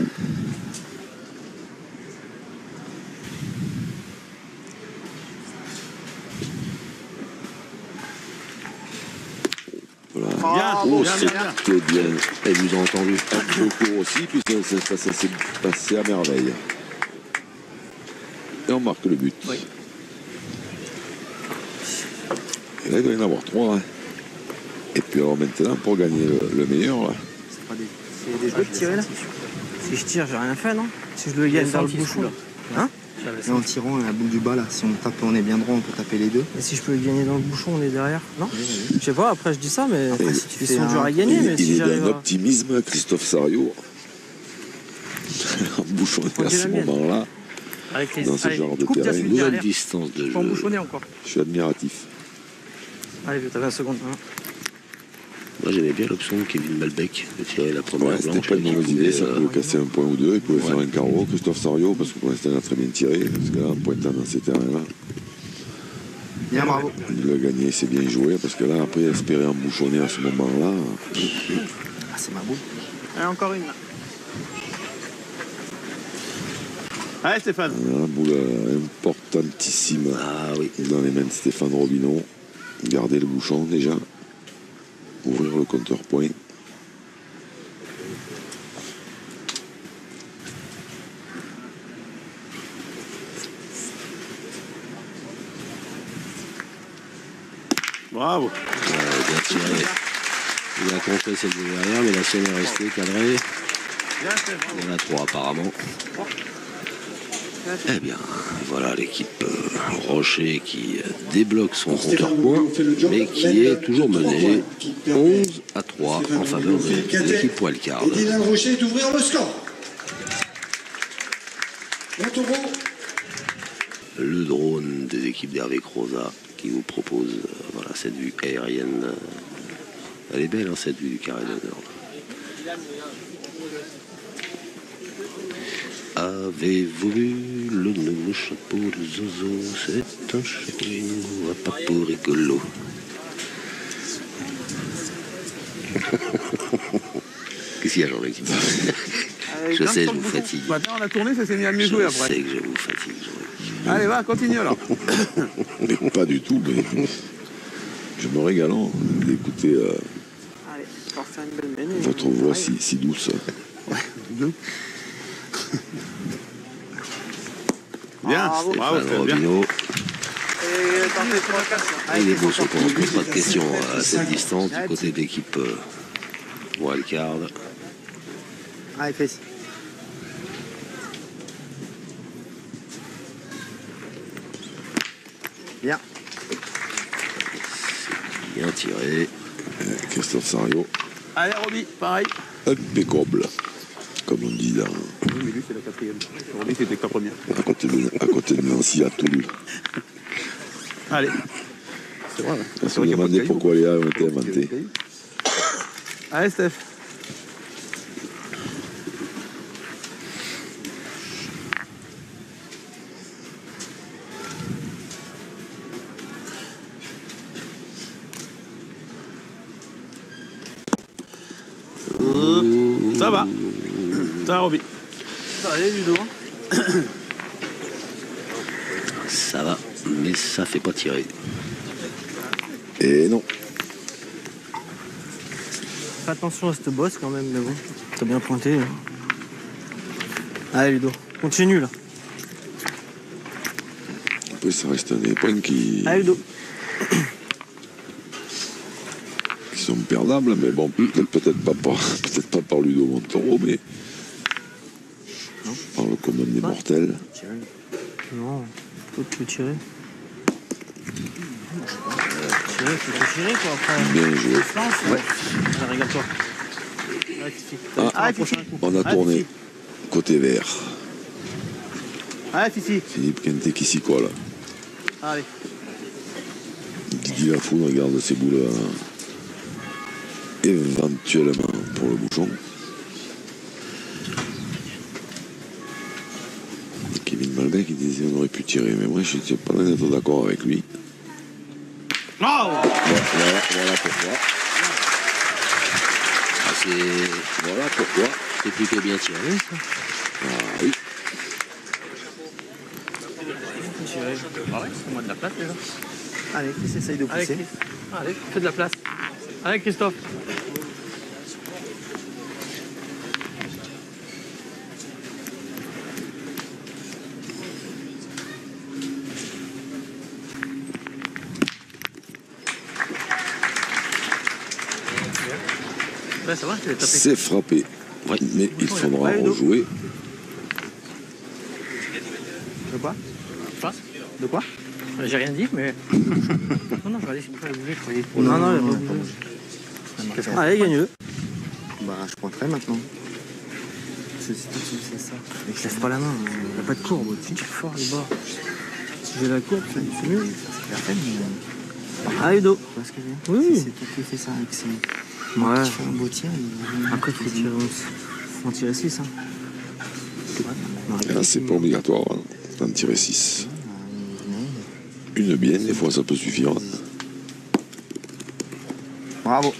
S1: Voilà.
S9: Bien,
S1: Oh,
S9: bien, bien, bien.
S1: c'était bien.
S2: Et vous avez entendu.
S1: Le cours aussi, puis ça s'est passé à merveille. Et on marque le but.
S8: Oui.
S1: Et là, il doit y en avoir 3. Hein. Et puis alors maintenant, pour gagner le meilleur, là.
S8: C'est des jeux de tirer là. Si je tire, j'ai rien fait, non? Si je le gagne dans le bouchon. Hein?
S4: Et en tirant la boule du bas, là, si on tape, on est bien droit, on peut taper les deux.
S8: Et si je peux le gagner dans le bouchon, on est derrière? Non? Je sais pas, après je dis ça, mais
S4: Après, si tu
S8: ils
S4: fais
S8: sont durs à gagner, mais
S1: Il
S8: si
S1: est
S8: j'arrive
S1: d'un
S8: à...
S1: optimisme, Christophe Sario. Embouchonné à ce moment-là,
S8: Avec les...
S1: dans ce genre de
S8: coupe,
S1: terrain.
S8: t'as celui
S2: Nouvelle
S8: derrière.
S2: distance de
S8: Pas
S2: jeu.
S8: embouchonné encore.
S1: Je suis admiratif.
S8: Allez, t'avais un second.
S2: Moi j'aimais bien l'option de Kevin Malbec de tirer la première
S1: Ouais, c'était
S2: blanche.
S1: pas une
S2: qui
S1: mauvaise idée, ça
S2: pouvait,
S1: pouvait casser un point ou deux, il pouvait faire un carreau, Christophe Sario, parce que pour l'instant il a très bien tiré, parce que là, en pointant dans ces terrains-là,
S4: Bien, bravo.
S1: il a gagné, c'est bien joué, parce que là, après, espérer embouchonner à ce moment-là,
S4: Ah, c'est ma boule.
S9: Allez, encore une. Allez, Stéphane.
S1: la boule importantissime
S2: Ah oui.
S1: dans les mains de Stéphane Robineau. Garder le bouchon déjà, ouvrir le compteur point.
S9: Bravo.
S2: Bien tiré. Il a contré celle de derrière, mais la sienne est restée cadrée.
S9: Bien, Stéphane.
S2: Il y en a 3 apparemment. Eh bien, voilà l'équipe Rocher qui débloque son compteur point, mais qui est toujours menée 11-3 en faveur de l'équipe Poilcard.
S5: Et Dylan Rocher d'ouvrir le score. Montaureau.
S2: Le drone des équipes d'Hervé Croza qui vous propose voilà, cette vue aérienne. Elle est belle, hein, cette vue du carré d'honneur. Avez-vous vu le nouveau chapeau de Zozo? C'est un chapeau à papou rigolo. Qu'est-ce qu'il y a, Jean-Luc? Je sais, je vous fatigue.
S9: Ce matin, on a tourné, ça s'est mis à mieux jouer après.
S2: Je sais que je vous fatigue, Jean-Luc.
S9: Allez, va, continue alors.
S1: Mais pas du tout, mais je me régale d'écouter
S8: Allez, on va refaire une belle mène.
S1: votre voix si douce.
S9: Bien, bravo,
S2: Stéphane
S9: bien.
S2: Robinot.
S8: Et tentez 3-4.
S2: Il est beau, sauf qu'on ne se pose pas de questions à cette distance du côté de l'équipe Wildcard.
S8: Allez, Chris. Bien.
S2: Bien tiré.
S1: Christophe Sario,
S9: Allez, Roby, pareil.
S1: impeccable, comme on dit
S9: Oui, mais lui, c'est la quatrième. Roby, c'était que la première.
S1: à côté de Nancy à Toulouse.
S9: Allez. C'est vrai.
S1: On se demandait pourquoi les A ont été inventés.
S9: Allez, Steph. Ça va. Ça va, Roby.
S8: Allez, Ludo.
S2: Ça va, mais ça fait pas tirer.
S1: Et non,
S8: Fais attention à cette bosse quand même, mais bon. T'as bien pointé. Hein. Allez, Ludo. Continue là.
S1: après ça reste des points qui
S8: Allez, Ludo.
S1: sont perdables, mais bon, peut-être pas par Ludo Montoro, mais par le commun des mortels.
S8: Non, faut te le tirer. Tirer, faut te tirer quoi après.
S1: Bien joué.
S8: Ouais. Allez, regarde-toi.
S1: Ah, on a tourné côté vert.
S8: Allez, Fifi.
S1: Philippe Quintet qui s'y colle.
S8: Allez.
S1: Didier Lafoudre regarde ses boules éventuellement pour le bouchon. Kevin Malbec qui disait qu'on aurait pu tirer, mais moi je suis pas loin d'être d'accord avec lui. Voilà pourquoi. Voilà pourquoi.
S2: C'est plutôt bien tiré, ça.
S1: Ah oui.
S7: On a de la place déjà.
S8: Allez, Chris essaye de
S7: Allez,
S8: pousser.
S7: Chris. Allez, fais de la place. Allez, Christophe. Ouais, ça va, tu l'as tapé.
S1: C'est frappé.
S2: Ouais.
S1: Mais il faudra rejouer.
S8: De quoi
S7: Quoi
S8: De quoi
S7: J'ai rien dit, mais. Non, non, je regardais si vous pouvez bouger, je croyais.
S8: Non, non, il va pas bouger. Allez, gagne-le. Bah, je pointerai maintenant. C'est tout, c'est ça. Mais je lève pas la main, il n'y a pas de courbe. Tu tires fort les bords. Si j'ai la courbe, c'est mieux. C'est la peine. Allez, Ludo. Tu vois ce que je veux dire? Oui. C'est toi qui fais ça avec ses. Ouais. Tu fais un beau tir. Après, il faut tirer 11. Faut en tirer 6. Hein.
S1: Là, c'est pas obligatoire d'en tirer 6. Une bien, des fois ça peut suffire.
S8: Bravo.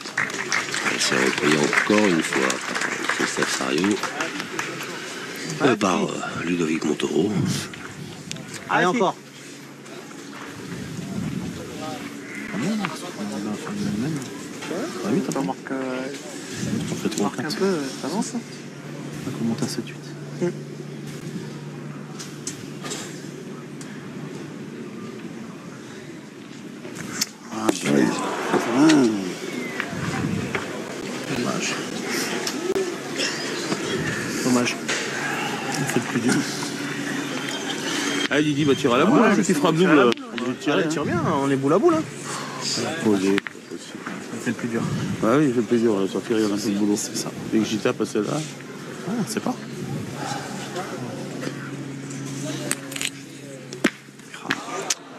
S2: Elle s'est repris encore une fois par Christophe Sario. Par Ludovic Montoro.
S8: Allez, encore.
S3: Ah oui, t'as marqué
S8: Un peu, t'avances.
S3: On monte à 7-8.
S9: Dommage.
S3: Dommage. On fait le plus dur.
S9: Allez, Didi va tirer à la boule, hein, tu feras double.
S8: Allez, tire bien, on est boule à boule. Hein.
S9: Posé.
S8: On fait le plus dur.
S9: Ah oui, il fait plaisir, on va sortir, il y en a un peu de boulot. C'est ça. Dès que j'y tape à celle-là.
S3: Ah, c'est pas.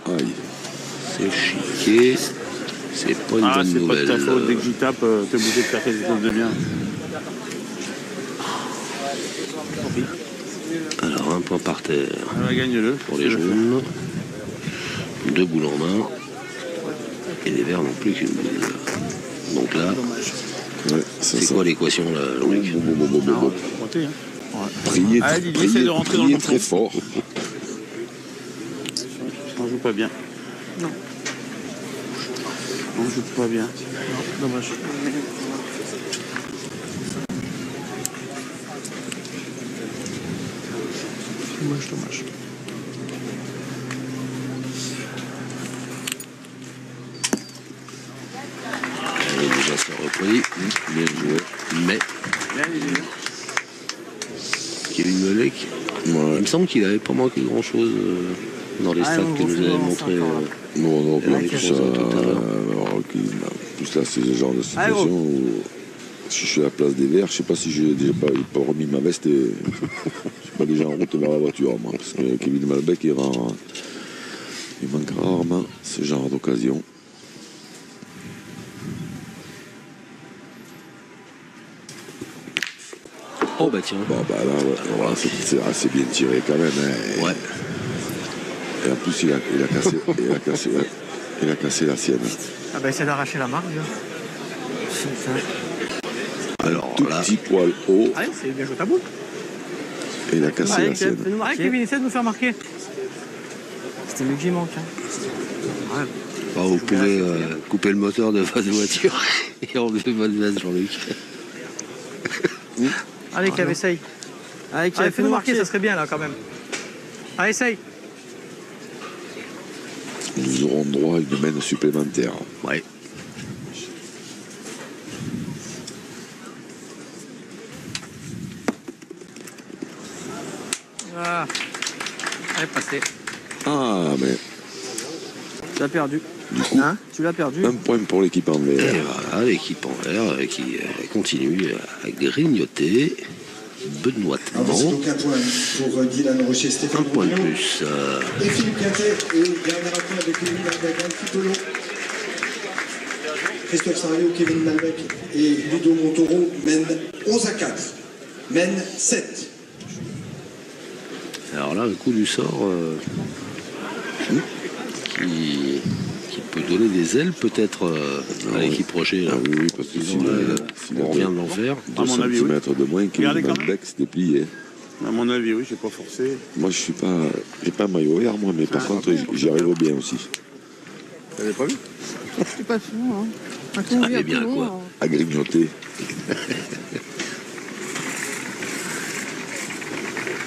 S1: Aïe.
S2: C'est chiqué. C'est pas une
S9: Ah,
S2: bonne
S9: c'est pas de
S2: nouvelle.
S9: ta faute, dès que j'y tape, t'es obligé de faire quelque chose de bien.
S2: Alors, un point par terre
S9: gagne-le.
S2: pour les jaunes. 2 boules en main. Et les verts n'ont plus qu'une boule. Donc là,
S1: Ouais,
S2: c'est quoi l'équation là, Jean-Luc?
S1: Priez,
S9: Allez, Didier, essaie de rentrer dans le
S1: très fort.
S9: On joue pas bien.
S3: Non.
S9: On joue pas bien.
S3: Non, dommage. Dommage.
S2: Allez, déjà c'est repris.
S1: Bien joué.
S2: Mais Kevin Malek,
S1: Ouais.
S2: il me semble qu'il n'avait pas manqué grand chose dans les stats
S4: non,
S2: que nous
S4: gros,
S2: avait
S4: non,
S2: montré.
S1: Non, puis en
S2: Eric
S1: plus,
S2: Rosan tout à l'heure.
S1: plus là, c'est le genre de situation où si je suis à la place des Verts, je sais pas si j'ai déjà pas remis ma veste et je suis pas déjà en route vers la voiture, moi, parce que Kevin Malbec, il manque rarement ce genre d'occasion.
S2: Oh bah tiens.
S1: Bon, bah là, ouais, c'est assez bien tiré quand même. Hein.
S2: Ouais.
S1: Et en plus, il a cassé la sienne.
S7: Ah bah essaie d'arracher la marque. Déjà.
S2: Alors
S1: Tout
S2: là,
S1: petit poil haut,
S7: Allez, c'est bien joué ta boule.
S1: et il a cassé la sienne.
S4: Fais-nous
S7: Allez
S4: marquer.
S7: Kevin, essaie de nous faire marquer.
S4: C'était mieux que j'y manque. Hein.
S2: bah, vous pouvez couper le moteur de votre voiture et enlever votre veste, Jean-Luc.
S7: Allez Kev, essaye.
S4: Allez,
S7: Allez, fais-nous marquer, ça serait bien là quand même. Allez, essaye.
S1: Nous aurons droit à une mène supplémentaire.
S2: Ouais.
S7: Ah. Allez, passez.
S1: Ah, mais
S4: Tu l'as perdu.
S1: du coup,
S4: Hein? Tu l'as perdu.
S1: un point pour l'équipe en
S2: Et
S1: vert.
S2: voilà, l'équipe en vert qui continue à grignoter benoîtement.
S5: Alors, c'est donc un point pour Dylan Rocher,
S2: Un
S5: Stéphane
S2: point de
S5: Robineau
S2: plus.
S5: et Philippe Quintet. Et dernier point avec Kevin Malbec, tout au long. Christophe Sarrio, Kevin Malbec et Ludo Montoro mènent 11-4. Mènent 7.
S2: Alors là, le coup du sort qui peut donner des ailes peut-être à l'équipe Rocher. Là.
S1: Ah oui, parce que
S2: Disons,
S1: s'il
S2: on revient de l'enfer.
S1: 2
S9: À mon avis,
S1: cm de moins, Kevin
S9: Regardez quand même.
S1: Malbec s'est déplié.
S9: À mon avis, oui, j'ai pas forcé.
S1: Moi, je suis pas, j'ai pas un maillot vert, moi, mais par contre, j'y arrive bien aussi.
S9: Vous l'avez pas vu?
S10: C'est pas souvent, hein.
S2: Ça allait bien, quoi.
S1: À grignoter.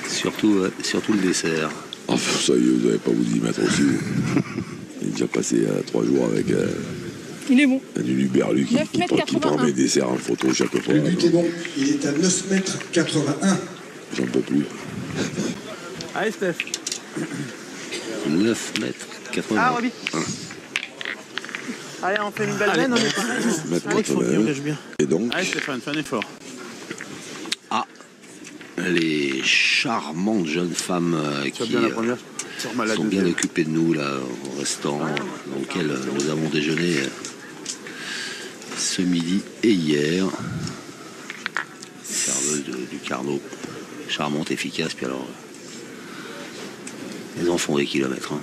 S2: Surtout le dessert.
S1: Ah, ça y est, vous n'allez pas vous y mettre aussi. Il est déjà passé 3 jours avec
S10: Il est bon.
S1: un Uluberlu qui
S10: 9 mètres
S1: prend
S10: 81.
S1: mes desserts en photo chaque fois.
S5: Le but est bon. Il est à 9,81 m.
S1: J'en peux plus.
S3: Allez, Steph.
S2: 9 mètres 80.
S7: Ah, Roby. Allez, on fait une belle mène, on est pas.
S1: 9,81 m. Et donc,
S9: Allez Stéphane, fais un effort.
S2: Ah, les charmantes jeunes femmes
S9: Tu as
S2: qui
S9: bien la première, tu remets la
S2: sont bien
S9: deuxième.
S2: occupées de nous là au restaurant dans lequel nous avons déjeuné ce midi et hier. Serveuse du Carnot, charmante, efficace, puis alors elles en font des kilomètres. Hein.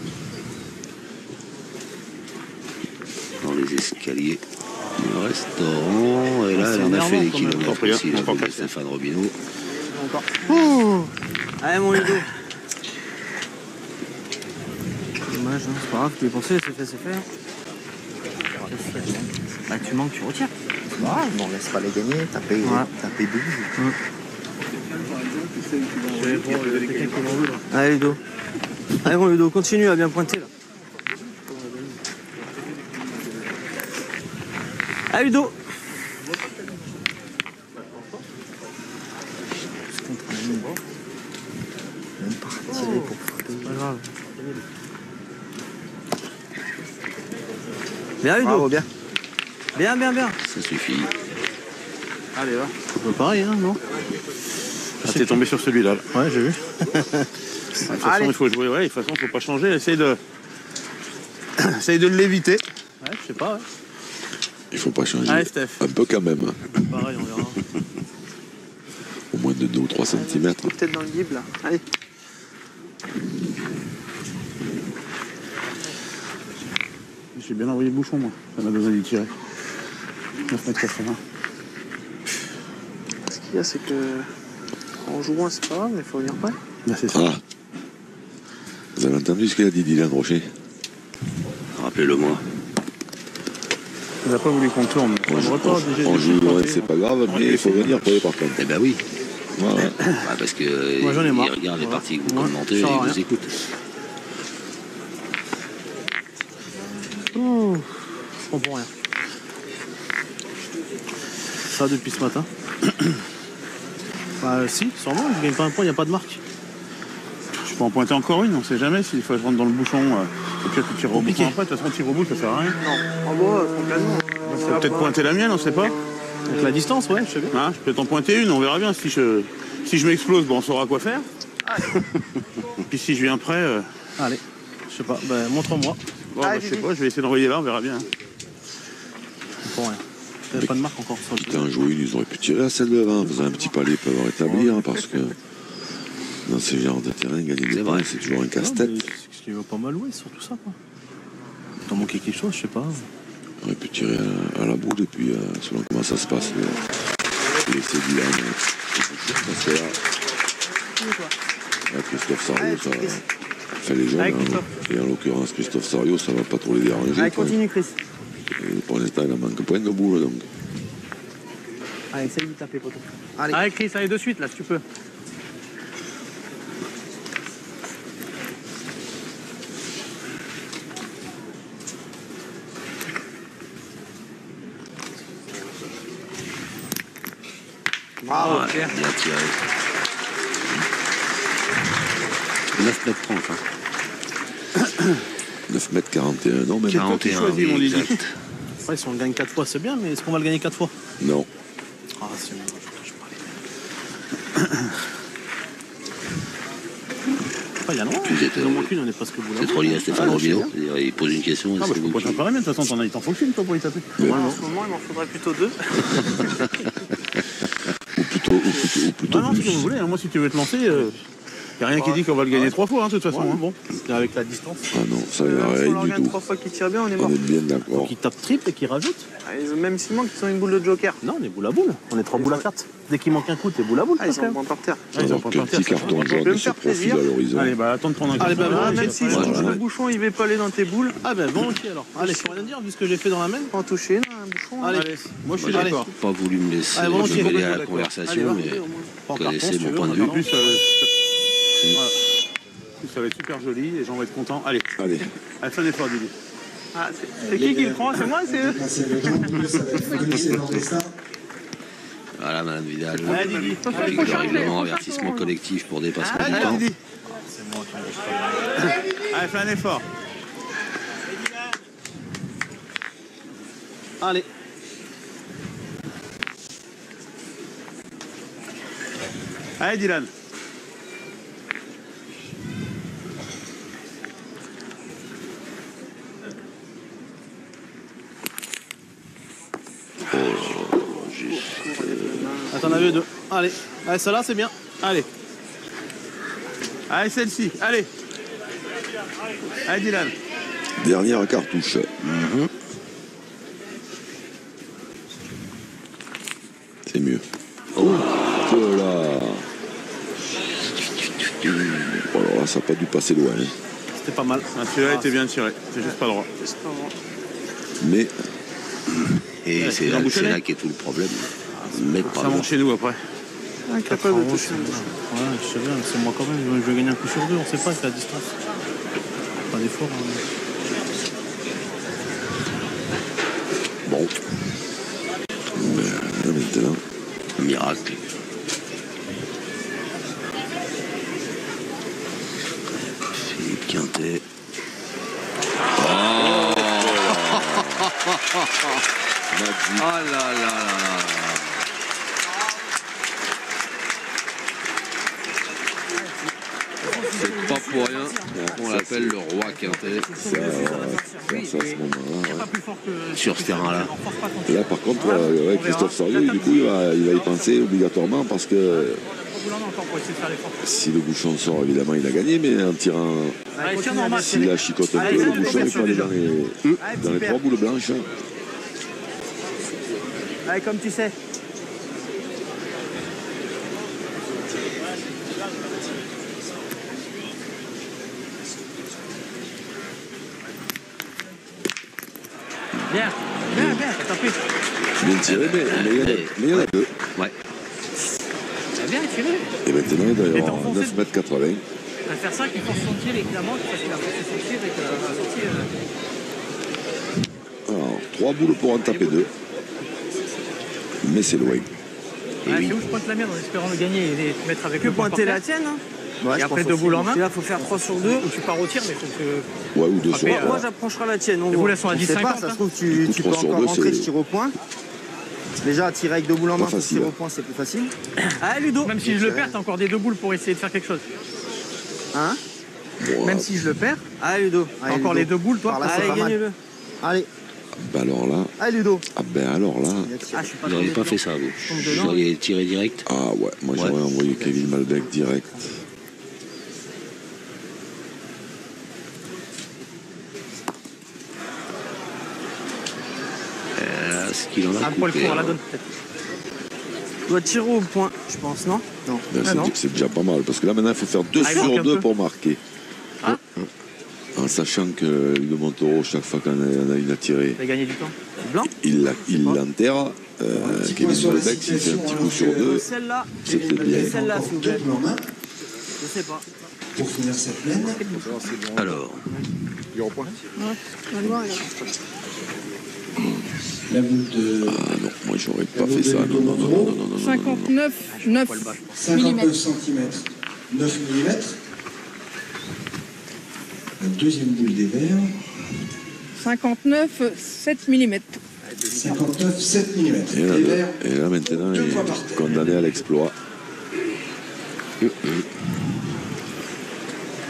S2: Dans les escaliers du restaurant, et là elle en a fait des kilomètres aussi, la belle Stéphane Robineau.
S4: Allez, mon Ludo. Dommage, hein. C'est pas grave, tu es pensé, c'est fait. Bah, tu manques, tu retires.
S8: C'est pas grave, bon, laisse pas les gagner, t'as payé 12.
S4: Allez, Ludo. Allez, mon Ludo, continue à bien pointer là. Allez, Ludo.
S8: Même pas retiré pour frapper.
S4: Pas grave. Bien, Ludo.
S8: Bravo, bien.
S4: Bien.
S2: Ça suffit.
S9: Allez, va.
S3: Un peu pareil, hein, non?
S9: Ah, t'es tombé sur celui-là. Là.
S3: Ouais, j'ai vu.
S9: De toute façon, il faut jouer. Ouais, de toute façon, il faut pas changer. Essaye de l'éviter.
S3: Ouais, je sais pas, ouais.
S1: il faut pas changer.
S3: Allez, Steph.
S1: Un peu quand même.
S3: Pareil, on verra.
S1: au moins de 2 ou 3 cm.
S8: Peut-être dans le guibe là. Allez.
S9: J'ai bien envoyé le bouchon, moi. Ça m'a donné d'y tirer. 9 mètres 80.
S8: Ce qu'il y a, c'est que en jouant, c'est pas grave, mais il faut venir près.
S9: Là, c'est ça.
S1: Ah. Vous avez entendu ce qu'il a dit, Dylan Rocher?
S2: Rappelez-le-moi.
S9: Il n'a pas voulu qu'on tourne.
S1: On joue loin, c'est pas grave, mais il faut venir pour les par contre.
S2: Eh ben oui.
S1: Voilà.
S2: Bah, parce que
S3: moi, j'en ai marre.
S2: il regarde les parties que vous
S3: Ouais,
S2: commentez et
S3: ça
S2: il
S3: va
S2: vous
S3: rien.
S2: écoute.
S3: Je comprends rien. Ça depuis ce matin. Bah si, sûrement, je gagne pas un point, il n'y a pas de marque.
S9: Je peux en pointer encore une, on sait jamais s'il faut que je rentre dans le bouchon. Et puis tu tires au bouchon après, de toute façon, tire au bout, ça sert à rien.
S8: Non, en bas, complètement.
S9: Il faut peut-être pointer la mienne, on sait pas.
S3: Donc la distance, ouais, je sais bien.
S9: Hein, je peux t'en pointer une, on verra bien. Si je m'explose, bon, on saura quoi faire. Puis si je viens près,
S3: Allez, je sais pas, bah montre-moi.
S9: bon, bah, je sais pas, je vais essayer d'envoyer là, on verra bien.
S3: Je comprends rien. Il n'y a pas de marque encore sur le
S1: Quitte à en jouer une, ils auraient pu tirer à celle devant, faisant un petit palier pour avoir établir, parce que dans ce genre de terrain, gagner des points, c'est toujours un casse-tête.
S3: Ce qui va pas mal louer sur tout ça, quoi. T'en manqué quelque chose, je sais pas.
S1: On aurait pu tirer à la boule, et puis selon comment ça se passe, laisser Dylan. Parce que là, Christophe Sario, ça fait les jeunes, hein, et en l'occurrence Christophe Sario, ça va pas trop les déranger.
S8: Allez, continue, Chris.
S1: Et pour l'instant, il en manque pas une de boule, donc.
S8: Allez, essaye de taper, poteau.
S7: Allez, Chris, allez de suite, là, si tu peux.
S2: Bravo, bien tiré. 9 mètres 30. Hein.
S1: 9 mètres 41, non, même
S2: 41,
S9: choisi, mon
S2: oui,
S9: Didier.
S2: exact.
S3: Après, si on le gagne 4 fois, c'est bien, mais est-ce qu'on va le gagner 4 fois?
S1: Non.
S3: Ah, c'est bon, je parlais. Ah, il y a loin. Il en manque une, on est presque au bout là.
S2: C'est trop lié à Stéphane Robineau. C'est-à-dire, il pose une question et
S9: Ah, bah,
S2: c'est
S9: je peux
S2: vous
S9: pas
S2: qui...
S9: t'en parler, mais de toute façon, il t'en faut qu'une, toi, pour y taper.
S8: En ce moment, il m'en faudrait plutôt 2.
S1: Ou plutôt
S9: Ah non,
S1: plus.
S9: si vous voulez, hein, moi, si tu veux te lancer, il n'y a rien qui dit qu'on va le gagner 3 fois, hein, de toute façon.
S3: Ouais,
S9: Hein.
S3: bon, et avec la distance.
S1: Ah non, ça
S8: Si
S1: n'a
S8: on
S1: rien
S8: leur
S1: du
S8: gagne
S1: tout.
S8: 3 fois qu'il tire bien, on est mort.
S1: On est bien d'accord.
S3: Qui tape triple et qui rajoute.
S8: Même Simon qui sont une boule de joker.
S3: Non, on est boule à boule. On est 3 boules à 4. Dès qu'il manque un coup, t'es boule à boule.
S8: Ah, ils sont par terre.
S9: Ah, ils ont
S1: Alors
S9: pas
S1: qu'un
S9: parti,
S1: petit
S9: ça.
S1: carton
S8: Je vais
S1: jaune
S8: me
S1: se
S8: faire
S1: profile
S8: plaisir.
S1: à l'horizon.
S9: Allez, bah, attends de prendre un
S3: Allez,
S9: carton.
S3: bah,
S8: Ah,
S3: ok.
S8: même si je
S1: Voilà.
S8: touche le bouchon, il va pas aller dans tes boules.
S3: Ah ben volontiers alors. Allez, faut rien dire vu ce que j'ai fait dans la main.
S8: Pas en toucher une, un bouchon. hein.
S3: Allez,
S9: Moi, je suis
S2: Moi,
S3: Allez.
S9: d'accord.
S2: j'ai pas voulu me laisser
S3: Allez, volontiers.
S2: me mêler à la
S3: D'accord.
S2: conversation,
S3: Allez, va.
S2: mais
S3: Pas en
S2: vous
S3: carton,
S2: connaissez
S3: si tu
S2: mon
S3: veux,
S2: point de
S3: on
S2: vue.
S9: En plus, voilà. Ça va être super joli, les gens vont être contents. Allez,
S1: Allez.
S9: allez, fais un effort, Didier.
S8: Ah, c'est qui le prend? C'est moi, c'est eux?
S2: Voilà, Madame Vidal.
S3: Allez, Didi.
S2: Avec le règlement avertissement collectif pour dépassement du temps.
S9: Didi. Allez, fais un effort.
S3: Allez.
S9: Allez, Dylan.
S3: Attends, on avait 2. Allez. Allez, celle-là c'est bien.
S9: Allez. Allez, celle-ci. Allez. Allez, Dylan.
S1: Dernière cartouche. C'est mieux. Oh là. Alors là, ça n'a pas dû passer loin. Hein.
S3: C'était pas mal.
S9: Ah, celui-là était bien tiré. C'est juste pas droit.
S1: Mais
S2: Et c'est là qu'est tout le problème. Mettre
S9: Ça
S2: par
S9: monte chez nous après.
S8: Incapable de toucher.
S3: Ouais, je sais bien, c'est moi quand même. Je vais gagner un coup sur 2, on sait pas avec la distance. Pas d'effort. Hein.
S2: Bon,
S1: là, maintenant,
S2: miracle. Philippe Quintet.
S1: Magic.
S2: Ah là là là là. C'est pas pour rien qu'on l'appelle le roi Quintet.
S1: Ça ça à ce moment-là. Ouais.
S2: Sur ce terrain-là.
S1: Là, par contre, ouais, Christophe Sarieux, du coup, il va y penser obligatoirement parce que si le bouchon sort, évidemment, il a gagné, mais en tirant, s'il la chicote un peu, le bouchon n'est pas allé dans les 3 boules blanches.
S6: Allez, comme tu sais.
S7: Bien, t'as tapé.
S1: Bien tiré, mais il y en a 2.
S2: Ouais.
S7: T'as bien tiré.
S1: Et maintenant, il doit y avoir 9,80 m.
S7: On va faire ça qui force son tir évidemment, parce qu'il a forcé son tir et que son tir.
S1: Alors, 3 boules pour en taper 2. Mais c'est loin.
S7: C'est où je pointe la mienne en espérant le gagner et te mettre avec
S6: Tu peux pointer la tienne, hein.
S7: Ouais, et après 2 boules en main.
S6: Là, il faut faire 3 sur 2.
S7: Ou tu pars au tir, mais il faut que.
S1: Ouais, ou 2 sur 2.
S6: Moi, j'approcherai la tienne.
S7: Les boules, elles sont à 10,50.
S6: Ça se trouve, tu peux encore rentrer, je tire au point. Déjà, tirer avec 2 boules en main, pour tirer au point, c'est plus facile. Ah, Ludo.
S7: Même si je le perds, t'as encore des 2 boules pour essayer de faire quelque chose.
S6: Hein?
S7: Même si je le perds.
S6: Ah, Ludo.
S7: Encore les 2 boules, toi.
S6: Allez, gagne-le. Allez.
S1: Ben alors là.
S6: Ah, Ludo.
S1: Ah, ben alors là.
S2: Vous n'auriez pas fait ça, vous. Vous auriez tiré direct.
S1: Ah ouais, moi j'aurais envoyé Kevin Malbec direct.
S2: Ce qu'il en a
S7: pour le
S2: coupé.
S7: coup, on la donne peut-être.
S6: Tu dois tirer au point, je pense, non? Non.
S1: C'est déjà pas mal, parce que là maintenant il faut faire 2 sur 2 pour marquer.
S7: Ah.
S1: En sachant que le Montoro, chaque fois qu'on a une à tirer,
S7: il a gagné du temps.
S6: Blanc.
S1: Il l'enterre. Kevin Malbec, s'il fait un petit coup sur 2,
S6: celle-là.
S1: c'est peut-être bien.
S6: Celle-là, s'il vous plaît.
S5: Je sais pas. Pour finir cette plaine.
S2: Alors.
S5: La boule de.
S1: Ah non, moi j'aurais pas fait ça. Non.
S10: 59, 9
S5: 59 cm, 9 mm. La deuxième boule des verts.
S10: 59, 7 mm.
S5: 59, 7 mm.
S1: Et là maintenant, il est condamné à l'exploit.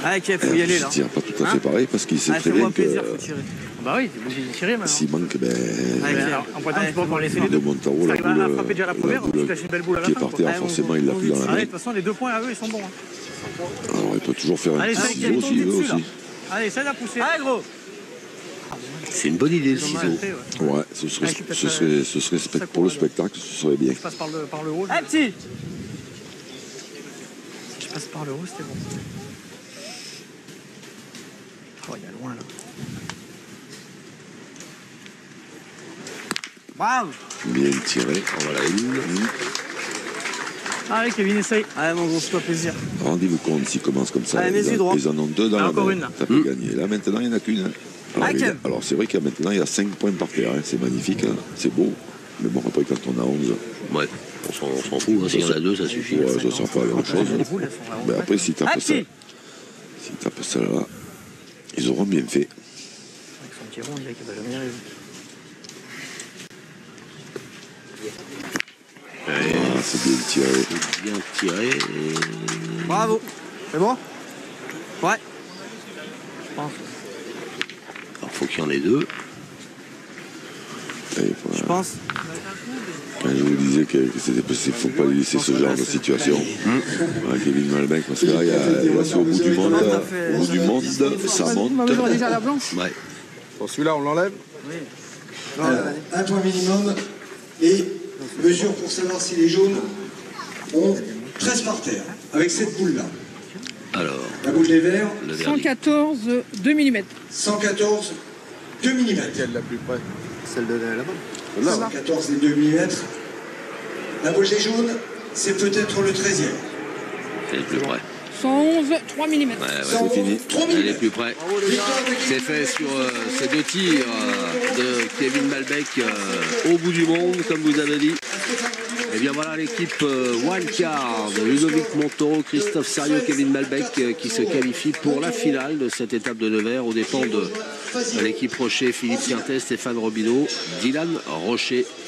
S6: Ah, ok, faut y aller là.
S1: Il tire pas tout à fait pareil parce qu'il sait très bien que.
S7: Bah oui, t'es obligé de tirer maintenant.
S1: S'il manque, ben.
S7: En pointant, tu peux encore laisser les 2.
S1: De Montaro, la boule
S7: frapper déjà la première, tu lâches une belle boule à la
S1: qui
S7: fin.
S1: est par terre, forcément, il l'a plus dans la main.
S7: De toute façon, les 2 points à eux, ils sont bons.
S1: Alors, il peut toujours faire un petit ciseau s'il veut aussi.
S7: Allez, ça l'a poussé.
S6: Allez, gros.
S2: C'est une bonne idée, le ciseau.
S1: Ouais, ce serait pour le spectacle, ce serait bien.
S7: Je passe par le haut.
S6: Eh, petit.
S7: Je passe par le haut, c'était bon. Oh, il y a loin là.
S6: Bravo.
S2: Bien tiré. Voilà une.
S7: Allez, Kevin, essaye.
S6: Allez, mon gros, fais-toi plaisir.
S1: Rendez-vous compte s'ils commencent comme ça.
S6: Allez, mes droit.
S1: Ils en ont 2 dans la
S7: encore
S1: main.
S7: une, là.
S1: Ça peut gagner. Là, maintenant, il n'y en a qu'une. Alors, c'est vrai qu'il y a maintenant, il y a 5 points par terre. Hein. C'est magnifique. Hein. C'est beau. Mais bon, après, quand on a 11.
S2: Ouais, on s'en fout. Hein. S'il y en a 2, ça suffit.
S1: Ouais, ça ne sert pas à grand-chose. Mais après, s'ils tapent ça. S'ils tapent ça là, ils auront bien fait.
S7: Avec son petit rond, on dirait qu'il va jamais y arriver.
S1: Ah, c'est bien tiré.
S2: Bien tiré. Et...
S6: Bravo. C'est bon? Ouais.
S7: Je pense.
S2: Alors, faut qu'il y en ait 2.
S6: Je pense.
S1: Quand je vous disais qu'il ne faut pas lui laisser ce genre de situation, Kevin Malbec, parce que là, c'est au bout du monde, ça monte.
S10: J'aurais déjà la blanche.
S2: Ouais.
S11: Bon, celui-là, on l'enlève?
S5: Oui. Un point minimum et mesure pour savoir si les jaunes ont 13 par terre, avec cette boule-là.
S2: Alors.
S5: La boule des verts.
S10: 114, 2 mm.
S5: 114, 2 mm.
S11: Laquelle la plus près?
S8: Celle de là-bas.
S5: 114 et 2 mm. La boule des jaunes, c'est peut-être le 13e.
S2: C'est le plus près.
S10: 111, 3 mm.
S2: Ouais,
S1: c'est fini.
S2: Elle est plus près. C'est fait sur ces 2 tirs de Kevin Malbec au bout du monde, comme vous avez dit. Et bien voilà l'équipe wildcard, Ludovic Montoro, Christophe Sarieux, Kevin Malbec qui se qualifie pour la finale de cette étape de Nevers aux dépens de l'équipe Rocher, Philippe Quintet, Stéphane Robineau, Dylan Rocher.